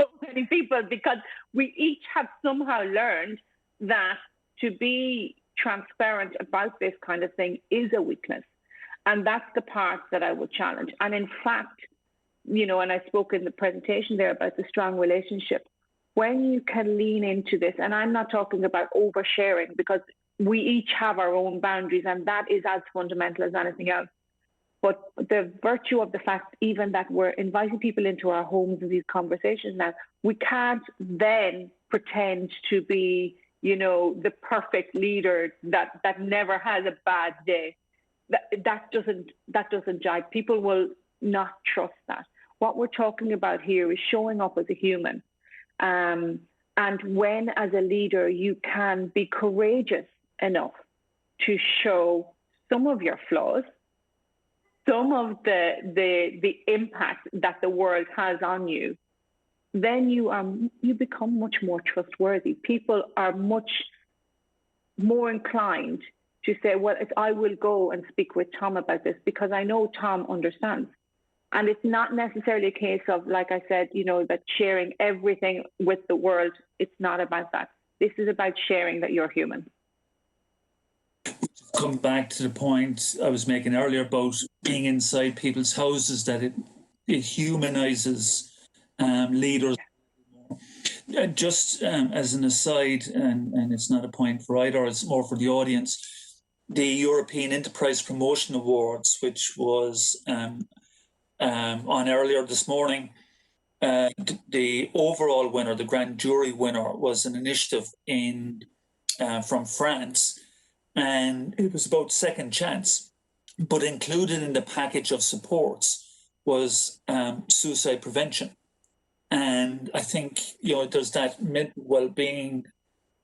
so many people, because we each have somehow learned that to be transparent about this kind of thing is a weakness. And that's the part that I would challenge. And in fact, and I spoke in the presentation there about the strong relationship, when you can lean into this, and I'm not talking about oversharing, because we each have our own boundaries, and that is as fundamental as anything else. But the virtue of the fact even that we're inviting people into our homes in these conversations now, we can't then pretend to be, the perfect leader that never has a bad day. That doesn't jive. People will not trust that. What we're talking about here is showing up as a human. And when, as a leader, you can be courageous enough to show some of your flaws, some of the impact that the world has on you, then you become much more trustworthy. People are much more inclined to say, well, I will go and speak with Tom about this because I know Tom understands. And it's not necessarily a case of, like I said, that sharing everything with the world. It's not about that. This is about sharing that you're human. Come back to the point I was making earlier about being inside people's houses, that it humanizes leaders. Just as an aside, and it's not a point for either, it's more for the audience, the European Enterprise Promotion Awards, which was on earlier this morning, the overall winner, the grand jury winner, was an initiative from France, and it was about second chance. But included in the package of supports was suicide prevention. And I think, there's that mental well-being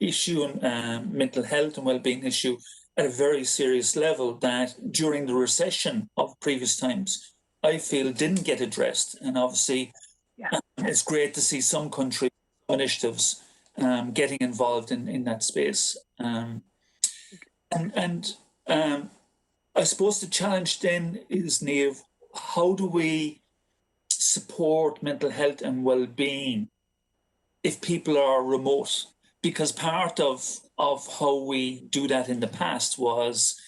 issue and mental health and well-being issue at a very serious level that during the recession of previous times, I feel didn't get addressed. And obviously, it's great to see some countries, initiatives getting involved in that space. I suppose the challenge then is, Niamh, how do we support mental health and well-being if people are remote? Because part of how we do that in the past was,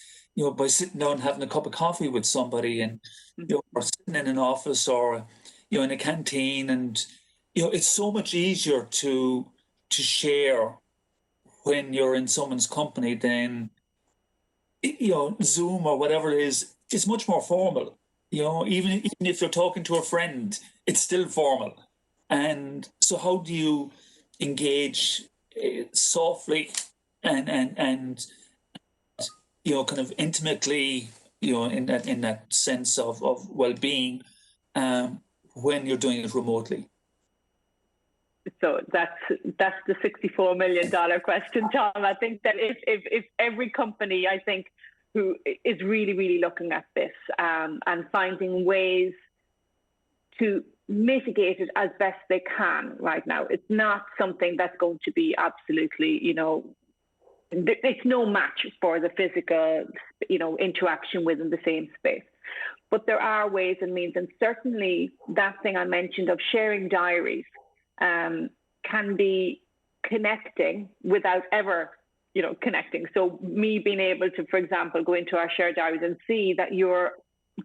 by sitting down and having a cup of coffee with somebody, and or sitting in an office or in a canteen, and it's so much easier to share when you're in someone's company than Zoom or whatever it is it's much more formal. You know, even if you're talking to a friend, it's still formal. And so, how do you engage softly and you know, kind of intimately, you know, in that sense of well-being when you're doing it remotely? So that's the $64 million question, Tom. I think that if every company, I think, who is really looking at this and finding ways to mitigate it as best they can right now, it's not something that's going to be absolutely, you know, it's no match for the physical, you know, interaction within the same space. But there are ways and means, and certainly that thing I mentioned of sharing diaries can be connecting without ever, you know, connecting. So me being able to, for example, go into our shared diaries and see that you're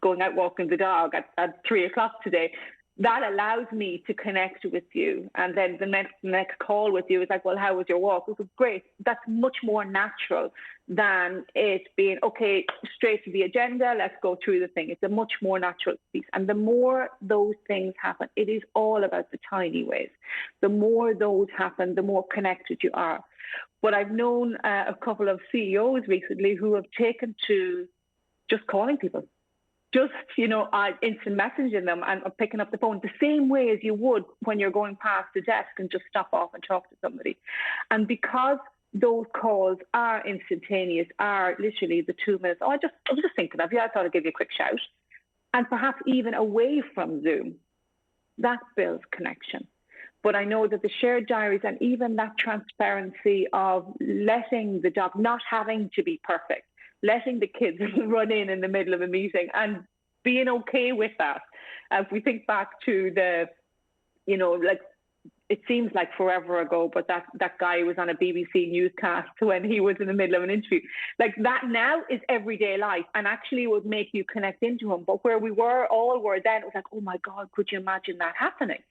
going out walking the dog at 3 o'clock today, that allows me to connect with you. And then the next call with you is like, well, how was your walk? It was great. That's much more natural than it being, okay, straight to the agenda, let's go through the thing. It's a much more natural piece. And the more those things happen, it is all about the tiny ways. The more those happen, the more connected you are. But I've known a couple of CEOs recently who have taken to just calling people. Just, you know, instant messaging them and picking up the phone the same way as you would when you're going past the desk and just stop off and talk to somebody. And because those calls are instantaneous, are literally the 2 minutes, I was just thinking of you, I thought I'd give you a quick shout. And perhaps even away from Zoom, that builds connection. But I know that the shared diaries and even that transparency of letting the dog, not having to be perfect, letting the kids run in the middle of a meeting and being okay with that. If we think back to the, you know, like, it seems like forever ago, but that guy was on a BBC newscast when he was in the middle of an interview. Like, that now is everyday life and actually would make you connect into him. But where we all were then, it was like, oh my God, could you imagine that happening?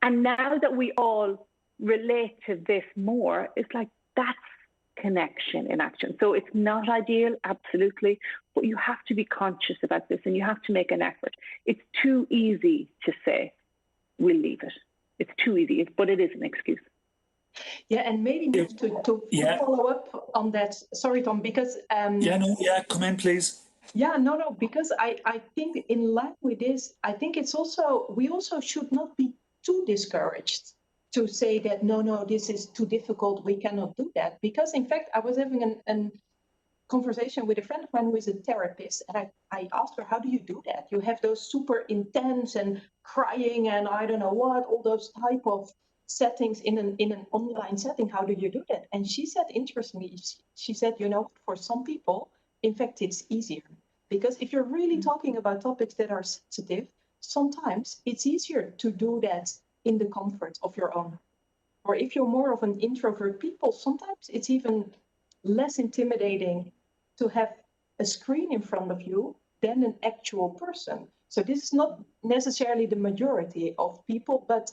And now that we all relate to this more, it's like, that's connection in action. So it's not ideal, absolutely, but you have to be conscious about this and you have to make an effort. It's too easy to say, we'll leave it. It's too easy, but it is an excuse. Yeah, and maybe to follow up on that. Sorry, Tom, because... come in, please. Yeah, no, because I think in line with this, I think it's also, we also should not be too discouraged to say that, no, this is too difficult, we cannot do that. Because in fact, I was having a conversation with a friend of mine who is a therapist, and I asked her, how do you do that? You have those super intense and crying and I don't know what, all those type of settings in an online setting, how do you do that? And she said, interestingly, she said, you know, for some people, in fact, it's easier. Because if you're really talking about topics that are sensitive, sometimes it's easier to do that in the comfort of your own. Or if you're more of an introvert people, sometimes it's even less intimidating to have a screen in front of you than an actual person. So this is not necessarily the majority of people, but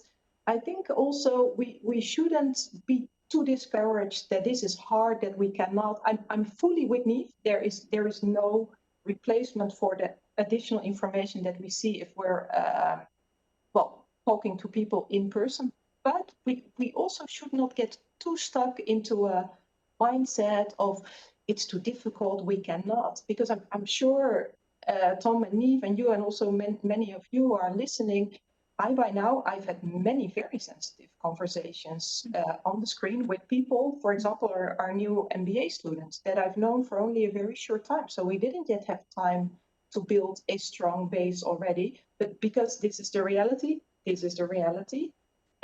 I think also we shouldn't be too discouraged that this is hard, that we cannot. I'm fully with Niamh. There is no replacement for the additional information that we see if we're talking to people in person. But we also should not get too stuck into a mindset of it's too difficult, we cannot. Because I'm sure Tom and Niamh and you and also many of you are listening. By now, I've had many very sensitive conversations on the screen with people, for example, our new MBA students that I've known for only a very short time. So we didn't yet have time to build a strong base already, but because this is the reality,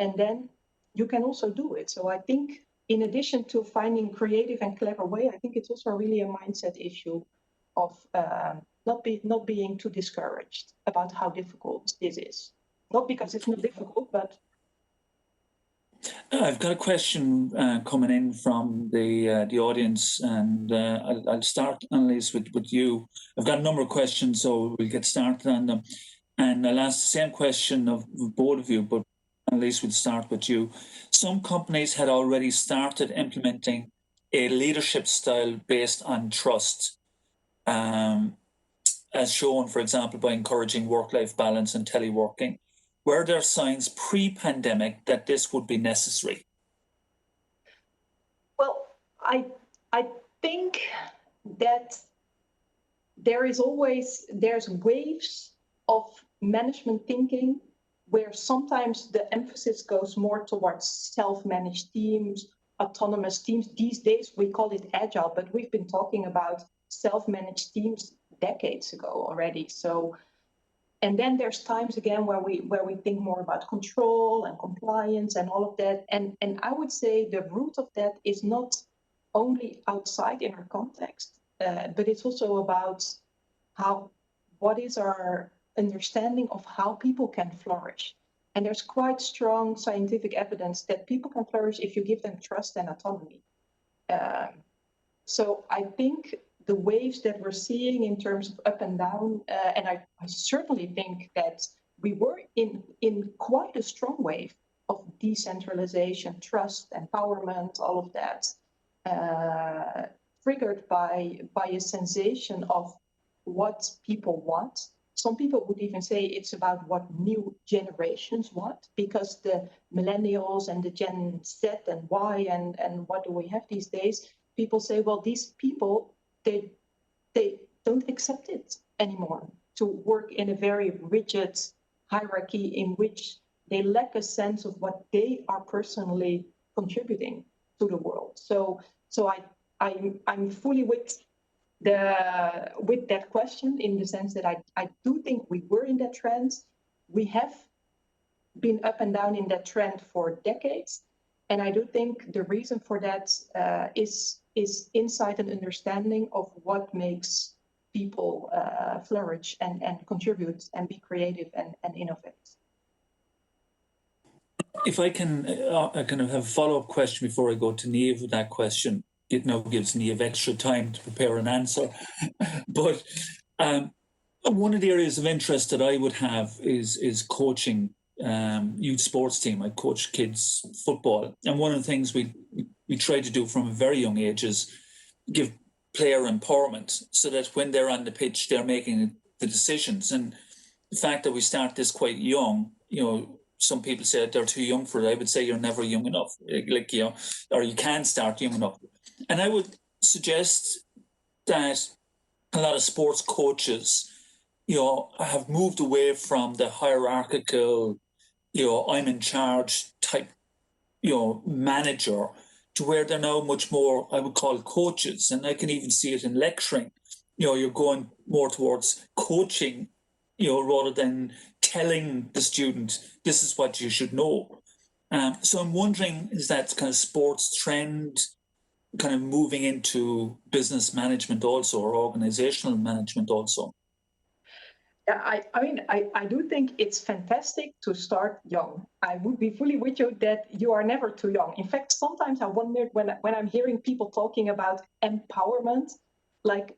and then you can also do it. So I think in addition to finding creative and clever way, I think it's also really a mindset issue of not being too discouraged about how difficult this is. Not because it's not difficult, but... I've got a question coming in from the audience, and I'll start, Anneloes, with you. I've got a number of questions, so we'll get started on them. And I'll ask the same question of both of you, but Anneloes, we'll start with you. Some companies had already started implementing a leadership style based on trust. as shown, for example, by encouraging work-life balance and teleworking? Were there signs pre-pandemic that this would be necessary? Well, I think that there's waves of management thinking where sometimes the emphasis goes more towards self-managed teams, autonomous teams. These days we call it agile, but we've been talking about self-managed teams decades ago already. So, and then there's times again where we think more about control and compliance and all of that. And I would say the root of that is not only outside in our context, but it's also about what is our understanding of how people can flourish. And there's quite strong scientific evidence that people can flourish if you give them trust and autonomy. So I think the waves that we're seeing in terms of up and down, and I certainly think that we were in quite a strong wave of decentralization, trust, empowerment, all of that, triggered by a sensation of what people want. Some people would even say it's about what new generations want, because the millennials and the Gen Z and Y and what do we have these days, people say, well, these people, they don't accept it anymore to work in a very rigid hierarchy in which they lack a sense of what they are personally contributing to the world. So I'm fully with that question, in the sense that I do think we were in that trend. We have been up and down in that trend for decades. And I do think the reason for that is insight and understanding of what makes people flourish and contribute and be creative and innovate. If I can kind of have a follow-up question before I go to Niamh with that question. It now gives Niamh extra time to prepare an answer. But one of the areas of interest that I would have is coaching youth sports team. I coach kids football. And one of the things we try to do from a very young age is give player empowerment, so that when they're on the pitch, they're making the decisions. And the fact that we start this quite young, some people say that they're too young for it. I would say you're never young enough, or you can start young enough. And I would suggest that a lot of sports coaches, have moved away from the hierarchical, I'm in charge type, manager, to where they're now much more, I would call, coaches. And I can even see it in lecturing. You're going more towards coaching, rather than telling the student, this is what you should know. So I'm wondering, is that kind of sports trend kind of moving into business management also, or organizational management also? Yeah, I do think it's fantastic to start young. I would be fully with you that you are never too young. In fact, sometimes I wonder when I'm hearing people talking about empowerment, like,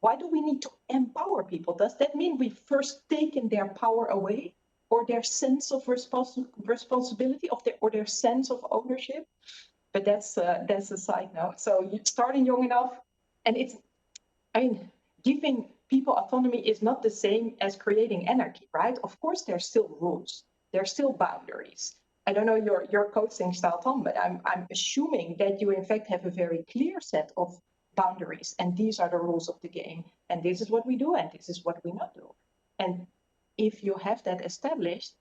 why do we need to empower people? Does that mean we've first taken their power away, or their sense of responsibility, or their sense of ownership? But that's a side note. So you're starting young enough, and giving people autonomy is not the same as creating anarchy, right? Of course, there's still rules, there's still boundaries. I don't know your coaching style, Tom, but I'm assuming that you in fact have a very clear set of boundaries, and these are the rules of the game, and this is what we do, and this is what we not do. And if you have that established,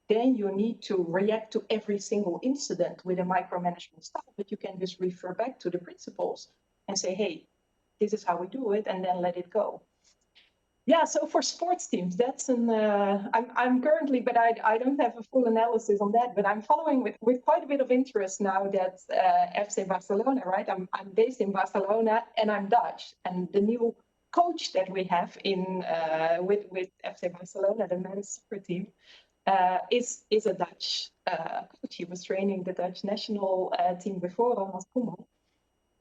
then you need to react to every single incident with a micromanagement style, but you can just refer back to the principles and say, hey, this is how we do it, and then let it go. Yeah, so for sports teams, that's I'm currently, but I don't have a full analysis on that, but I'm following with quite a bit of interest now that FC Barcelona, right? I'm based in Barcelona, and I'm Dutch, and the new coach that we have with FC Barcelona, the men's soccer team, is a Dutch coach. He was training the Dutch national team before, Ronald Koeman.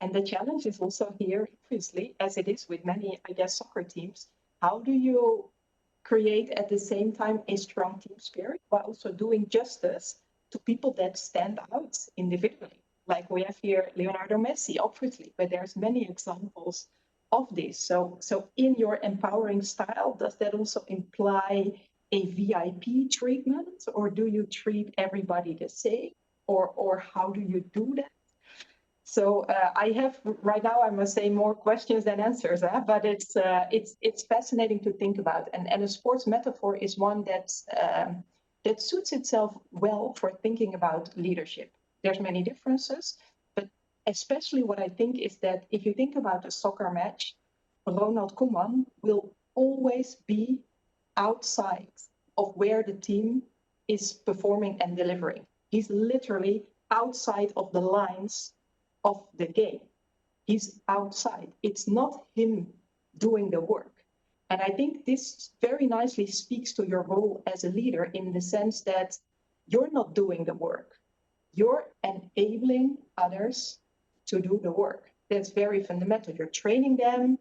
And the challenge is also here, obviously, as it is with many, I guess, soccer teams. How do you create at the same time a strong team spirit while also doing justice to people that stand out individually? Like we have here Leonardo Messi, obviously, but there's many examples of this. So in your empowering style, does that also imply a VIP treatment, or do you treat everybody the same, or how do you do that? So I have right now, I must say, more questions than answers, but it's fascinating to think about. And a sports metaphor is one that suits itself well for thinking about leadership. There's many differences, but especially what I think is that if you think about a soccer match, Ronald Koeman will always be outside of where the team is performing and delivering. He's literally outside of the lines of the game. He's outside. It's not him doing the work. And I think this very nicely speaks to your role as a leader, in the sense that you're not doing the work. You're enabling others to do the work. That's very fundamental. You're training them,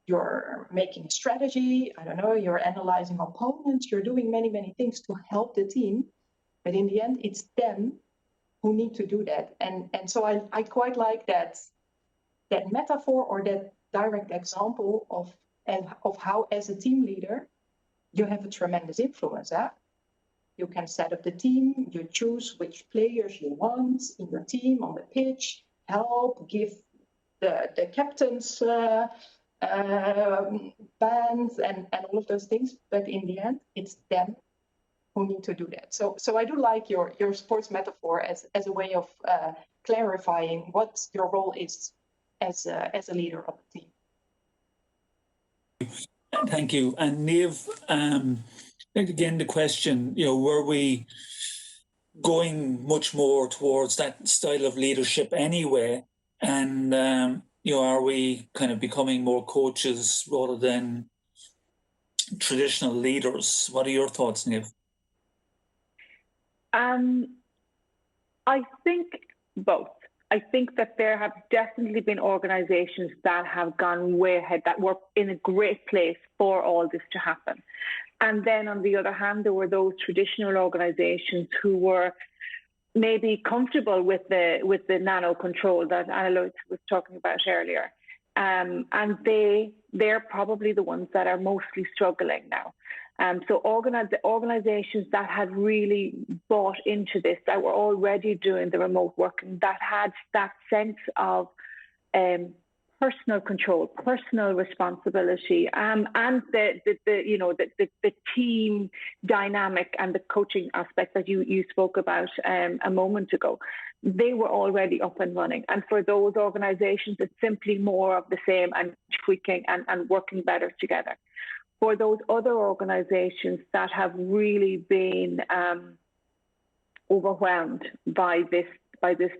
you're making a strategy, I don't know, you're analyzing opponents, you're doing many, many things to help the team. But in the end, it's them who need to do that. And so I quite like that metaphor, or that direct example of how, as a team leader, you have a tremendous influence. You can set up the team, you choose which players you want in your team on the pitch, help, give the captains bands and all of those things. But in the end, it's them who need to do that. So I do like your sports metaphor as a way of clarifying what your role is as a leader of the team. Thank you. And Niamh, again, the question, were we going much more towards that style of leadership anyway? And, are we kind of becoming more coaches rather than traditional leaders? What are your thoughts, Niamh? I think both. I think that there have definitely been organisations that have gone way ahead, that were in a great place for all this to happen. And then on the other hand, there were those traditional organisations who were maybe comfortable with the nano control that Anneloes was talking about earlier. And they're probably the ones that are mostly struggling now. So organisations that had really bought into this, that were already doing the remote working, that had that sense of personal control, personal responsibility, and the team dynamic and the coaching aspect that you spoke about a moment ago, they were already up and running. And for those organisations, it's simply more of the same and tweaking and working better together. For those other organisations that have really been overwhelmed by this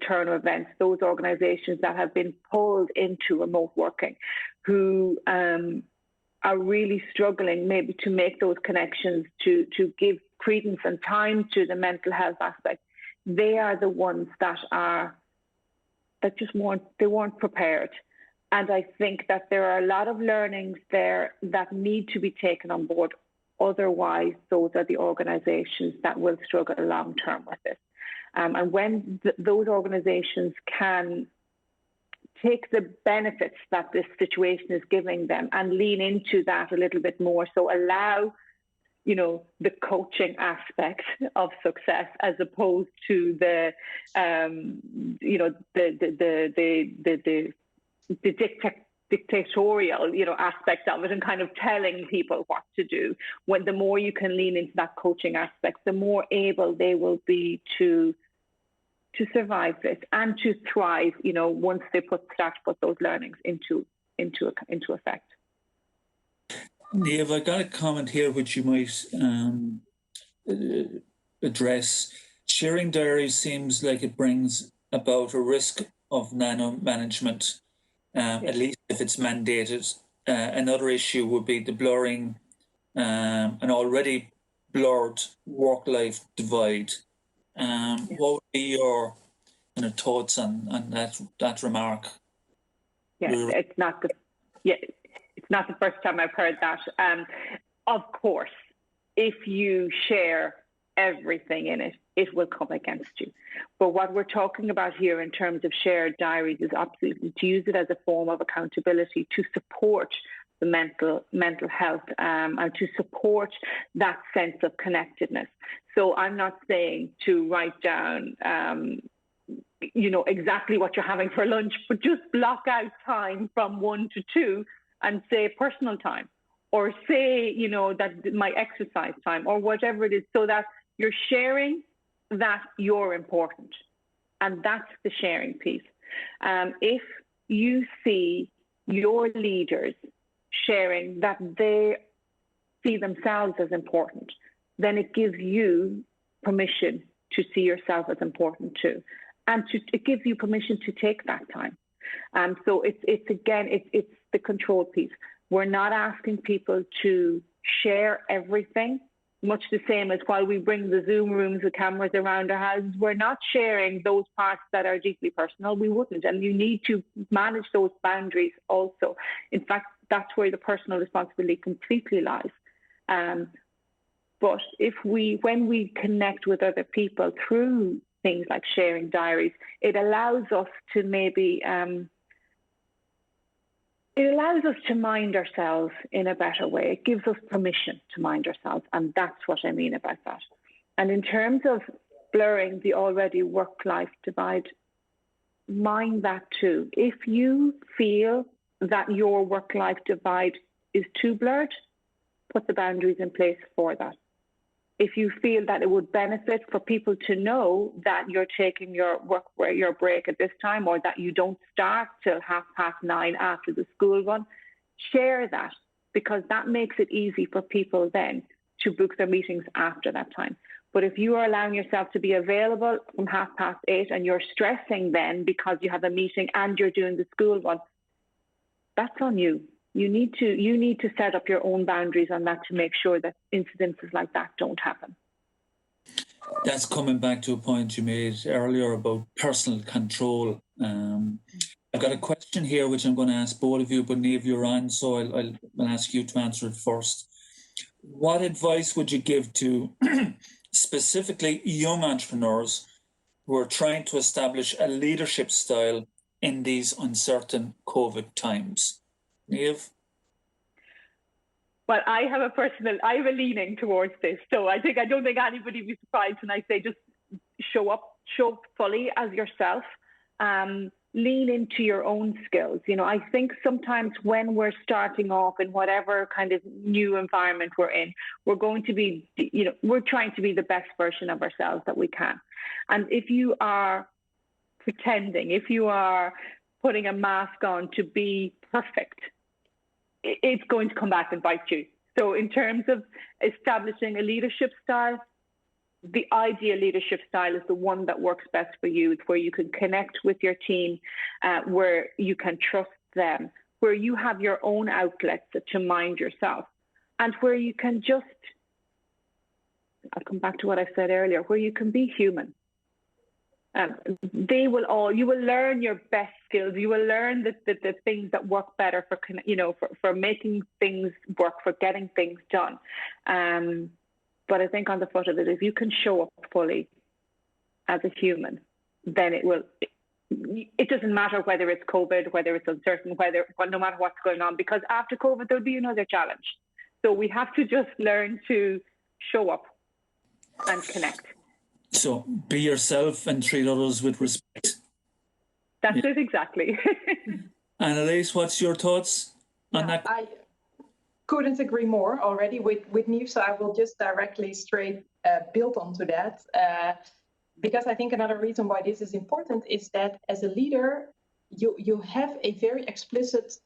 turn of events, those organisations that have been pulled into remote working, who are really struggling maybe to make those connections, to give credence and time to the mental health aspect, they are the ones that weren't prepared. And I think that there are a lot of learnings there that need to be taken on board. Otherwise, those are the organisations that will struggle long term with this. And when those organisations can take the benefits that this situation is giving them and lean into that a little bit more, so allow, the coaching aspect of success as opposed to the dictatorial, aspect of it, and kind of telling people what to do. When the more you can lean into that coaching aspect, the more able they will be to survive this and to thrive. Once they start to put those learnings into effect. Niamh, I got a comment here which you might address. Sharing diaries seems like it brings about a risk of nano management. At least if it's mandated. Another issue would be the blurring, an already blurred work-life divide. What would be your thoughts on that remark? It's not the first time I've heard that. Of course, if you share everything in it, it will come against you. But what we're talking about here in terms of shared diaries is absolutely to use it as a form of accountability to support the mental health and to support that sense of connectedness. So I'm not saying to write down, exactly what you're having for lunch, but just block out time from 1 to 2 and say personal time, or say, that my exercise time, or whatever it is, so that you're sharing that you're important. And that's the sharing piece. If you see your leaders sharing that they see themselves as important, then it gives you permission to see yourself as important too. And it gives you permission to take that time. So it's the control piece. We're not asking people to share everything, much the same as while we bring the Zoom rooms with cameras around our houses, we're not sharing those parts that are deeply personal. We wouldn't. And you need to manage those boundaries also. In fact, that's where the personal responsibility completely lies. But when we connect with other people through things like sharing diaries, it allows us to maybe, it allows us to mind ourselves in a better way. It gives us permission to mind ourselves. And that's what I mean about that. And in terms of blurring the already work-life divide, mind that too. If you feel that your work-life divide is too blurred, put the boundaries in place for that. If you feel that it would benefit for people to know that you're taking your break at this time, or that you don't start till 9:30 after the school run, share that, because that makes it easy for people then to book their meetings after that time. But if you are allowing yourself to be available from 8:30 and you're stressing then because you have a meeting and you're doing the school run, that's on you. You need to set up your own boundaries on that to make sure that incidences like that don't happen. That's coming back to a point you made earlier about personal control. I've got a question here which I'm going to ask both of you, but Niamh, you're on, so I'll ask you to answer it first. What advice would you give to specifically young entrepreneurs who are trying to establish a leadership style in these uncertain COVID times? Niamh? Well, I have a leaning towards this. So I don't think anybody would be surprised when I say just show up fully as yourself. Lean into your own skills. I think sometimes when we're starting off in whatever kind of new environment we're in, we're going to be, we're trying to be the best version of ourselves that we can. And if you are pretending, if you are putting a mask on to be perfect, it's going to come back and bite you. So in terms of establishing a leadership style, the ideal leadership style is the one that works best for you. It's where you can connect with your team, where you can trust them, where you have your own outlets to mind yourself, and where you can just, I'll come back to what I said earlier, where you can be human. You will learn your best skills. You will learn the things that work better for making things work, for getting things done. But I think on the foot of it, if you can show up fully as a human, then it doesn't matter whether it's COVID, whether it's uncertain, no matter what's going on, because after COVID, there'll be another challenge. So we have to just learn to show up and connect. So be yourself and treat others with respect. That's it, exactly. Anneloes, what's your thoughts on that? I couldn't agree more already with Niamh, so I will just directly straight build onto that. Because I think another reason why this is important is that as a leader, you have a very explicit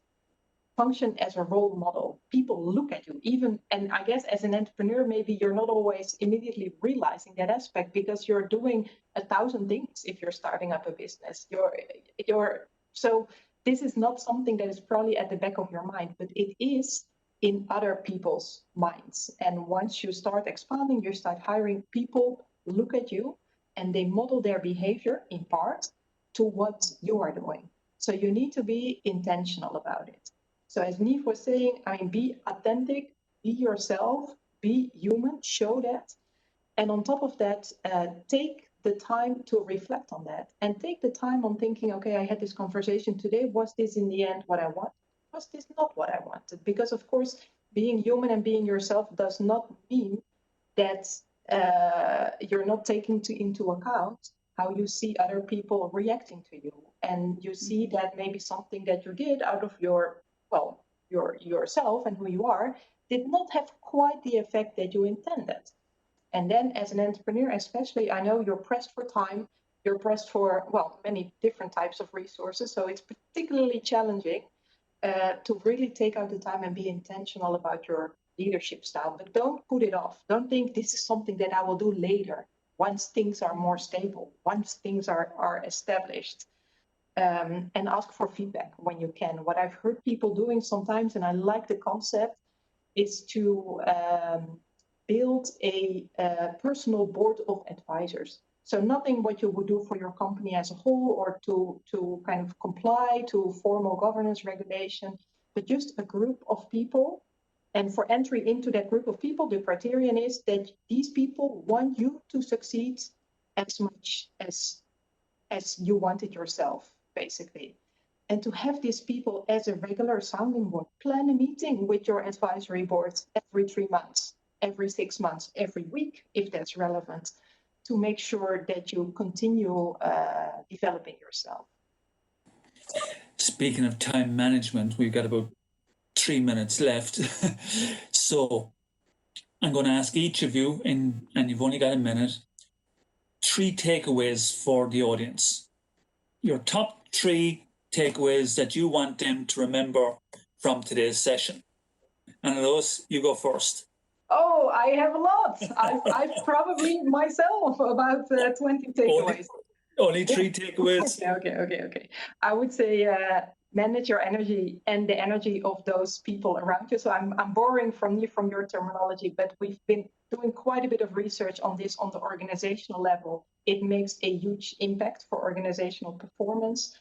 function as a role model. People look at you, and I guess as an entrepreneur, maybe you're not always immediately realizing that aspect because you're doing 1,000 things if you're starting up a business. So this is not something that is probably at the back of your mind, but it is in other people's minds. And once you start expanding, you start hiring, people look at you and they model their behavior in part to what you are doing. So you need to be intentional about it. So as Niamh was saying, be authentic, be yourself, be human, show that. And on top of that, take the time to reflect on that and take the time on thinking, okay, I had this conversation today. Was this in the end what I want? Was this not what I wanted? Because of course, being human and being yourself does not mean that you're not taking into account how you see other people reacting to you. And you see that maybe something that you did out of yourself and who you are did not have quite the effect that you intended. And then as an entrepreneur, especially, I know you're pressed for time, you're pressed for, many different types of resources. So it's particularly challenging to really take out the time and be intentional about your leadership style. But don't put it off. Don't think this is something that I will do later, once things are more stable, once things are established. And ask for feedback when you can. What I've heard people doing sometimes, and I like the concept, is to build a personal board of advisors. So nothing what you would do for your company as a whole or to kind of comply to formal governance regulation, but just a group of people. And for entry into that group of people, the criterion is that these people want you to succeed as much as you want it yourself, basically. And to have these people as a regular sounding board, plan a meeting with your advisory board every 3 months, every 6 months, every week, if that's relevant, to make sure that you continue developing yourself. Speaking of time management, we've got about 3 minutes left. So I'm going to ask each of you, and you've only got a minute, 3 takeaways for the audience. Your top 3 takeaways that you want them to remember from today's session. Anneloes, you go first. Oh, I have a lot. I've probably myself about 20 takeaways. Only 3 takeaways. Okay. I would say manage your energy and the energy of those people around you. So I'm borrowing from your terminology, but we've been doing quite a bit of research on this on the organizational level. It makes a huge impact for organizational performance.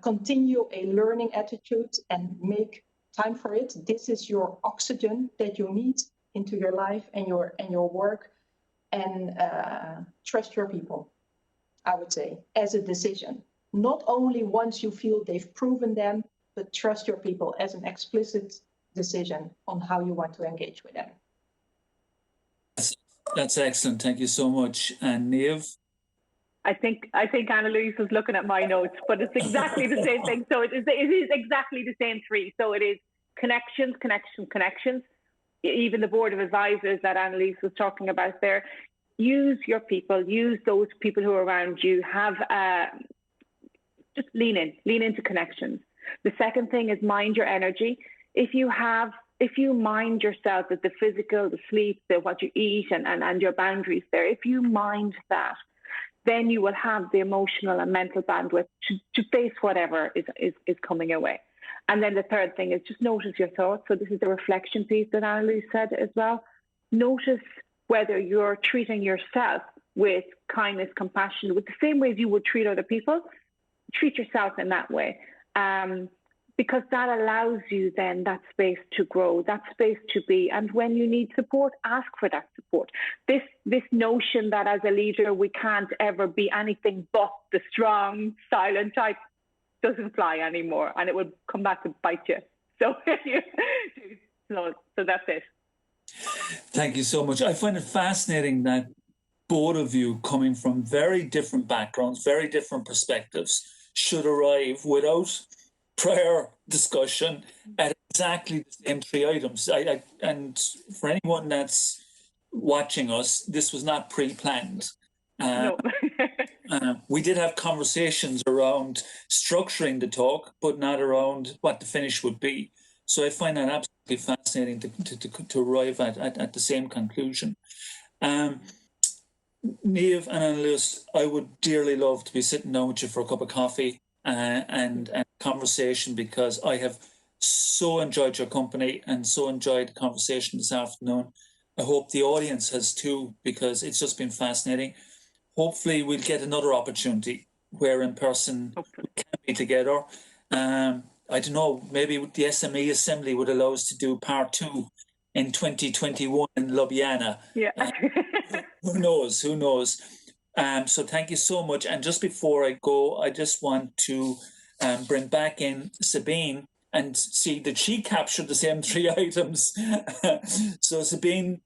Continue a learning attitude and make time for it. This is your oxygen that you need into your life and your work. And trust your people, I would say, as a decision. Not only once you feel they've proven them, but trust your people as an explicit decision on how you want to engage with them. That's excellent. Thank you so much. And Niamh? I think Anneloes was looking at my notes, but it's exactly the same thing. So it is exactly the same 3. So it is connections. Even the board of advisors that Anneloes was talking about there. Use your people. Use those people who are around you. Just lean into connections. The second thing is mind your energy. If you mind yourself, that the physical, the sleep, what you eat, and your boundaries there, if you mind that, then you will have the emotional and mental bandwidth to face whatever is coming your way. And then the third thing is just notice your thoughts. So this is the reflection piece that Anneloes said as well. Notice whether you're treating yourself with kindness, compassion, with the same way as you would treat other people. Treat yourself in that way. Because that allows you then that space to grow, that space to be. And when you need support, ask for that support. This notion that as a leader, we can't ever be anything but the strong, silent type doesn't fly anymore. And it would come back to bite you. So, so that's it. Thank you so much. I find it fascinating that both of you, coming from very different backgrounds, very different perspectives, should arrive without prior discussion at exactly the same 3 items. And for anyone that's watching us, this was not pre-planned. No. We did have conversations around structuring the talk, but not around what the finish would be. So I find that absolutely fascinating to arrive at the same conclusion. Niamh and Anneloes, I would dearly love to be sitting down with you for a cup of coffee and conversation, because I have so enjoyed your company and so enjoyed the conversation this afternoon. I hope the audience has too, because it's just been fascinating. Hopefully we'll get another opportunity where in person we can be together. I don't know, maybe the SME Assembly would allow us to do part 2 in 2021 in Ljubljana. Yeah. Who knows? Who knows? So thank you so much. And just before I go, I just want to bring back in Sabine and see that she captured the same 3 items. So Sabine,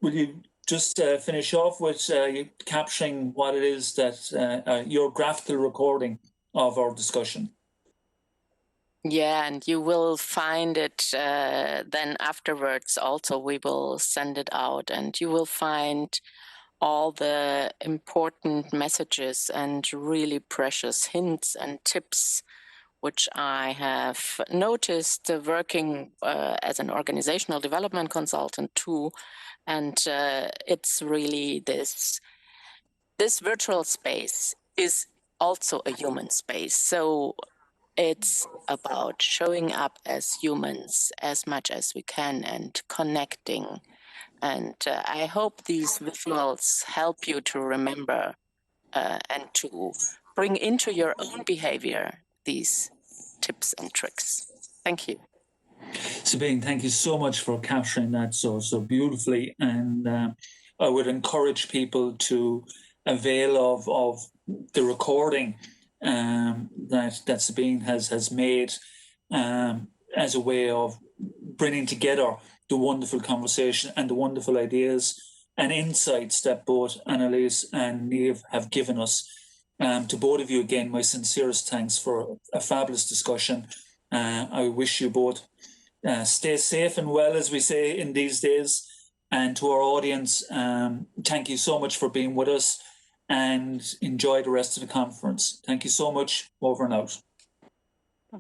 will you just finish off with capturing what it is that your graphical recording of our discussion? Yeah, and you will find it then afterwards. Also, we will send it out, and you will find all the important messages and really precious hints and tips which I have noticed working as an organizational development consultant too. And it's really this virtual space is also a human space. So it's about showing up as humans as much as we can and connecting. And I hope these visuals help you to remember and to bring into your own behavior these tips and tricks. Thank you. Sabine, thank you so much for capturing that so beautifully. And I would encourage people to avail of the recording that Sabine has made as a way of bringing together the wonderful conversation and the wonderful ideas and insights that both Anneloes and Niamh have given us. To both of you again, my sincerest thanks for a fabulous discussion. I wish you both stay safe and well, as we say in these days. And to our audience, thank you so much for being with us and enjoy the rest of the conference. Thank you so much. Over and out.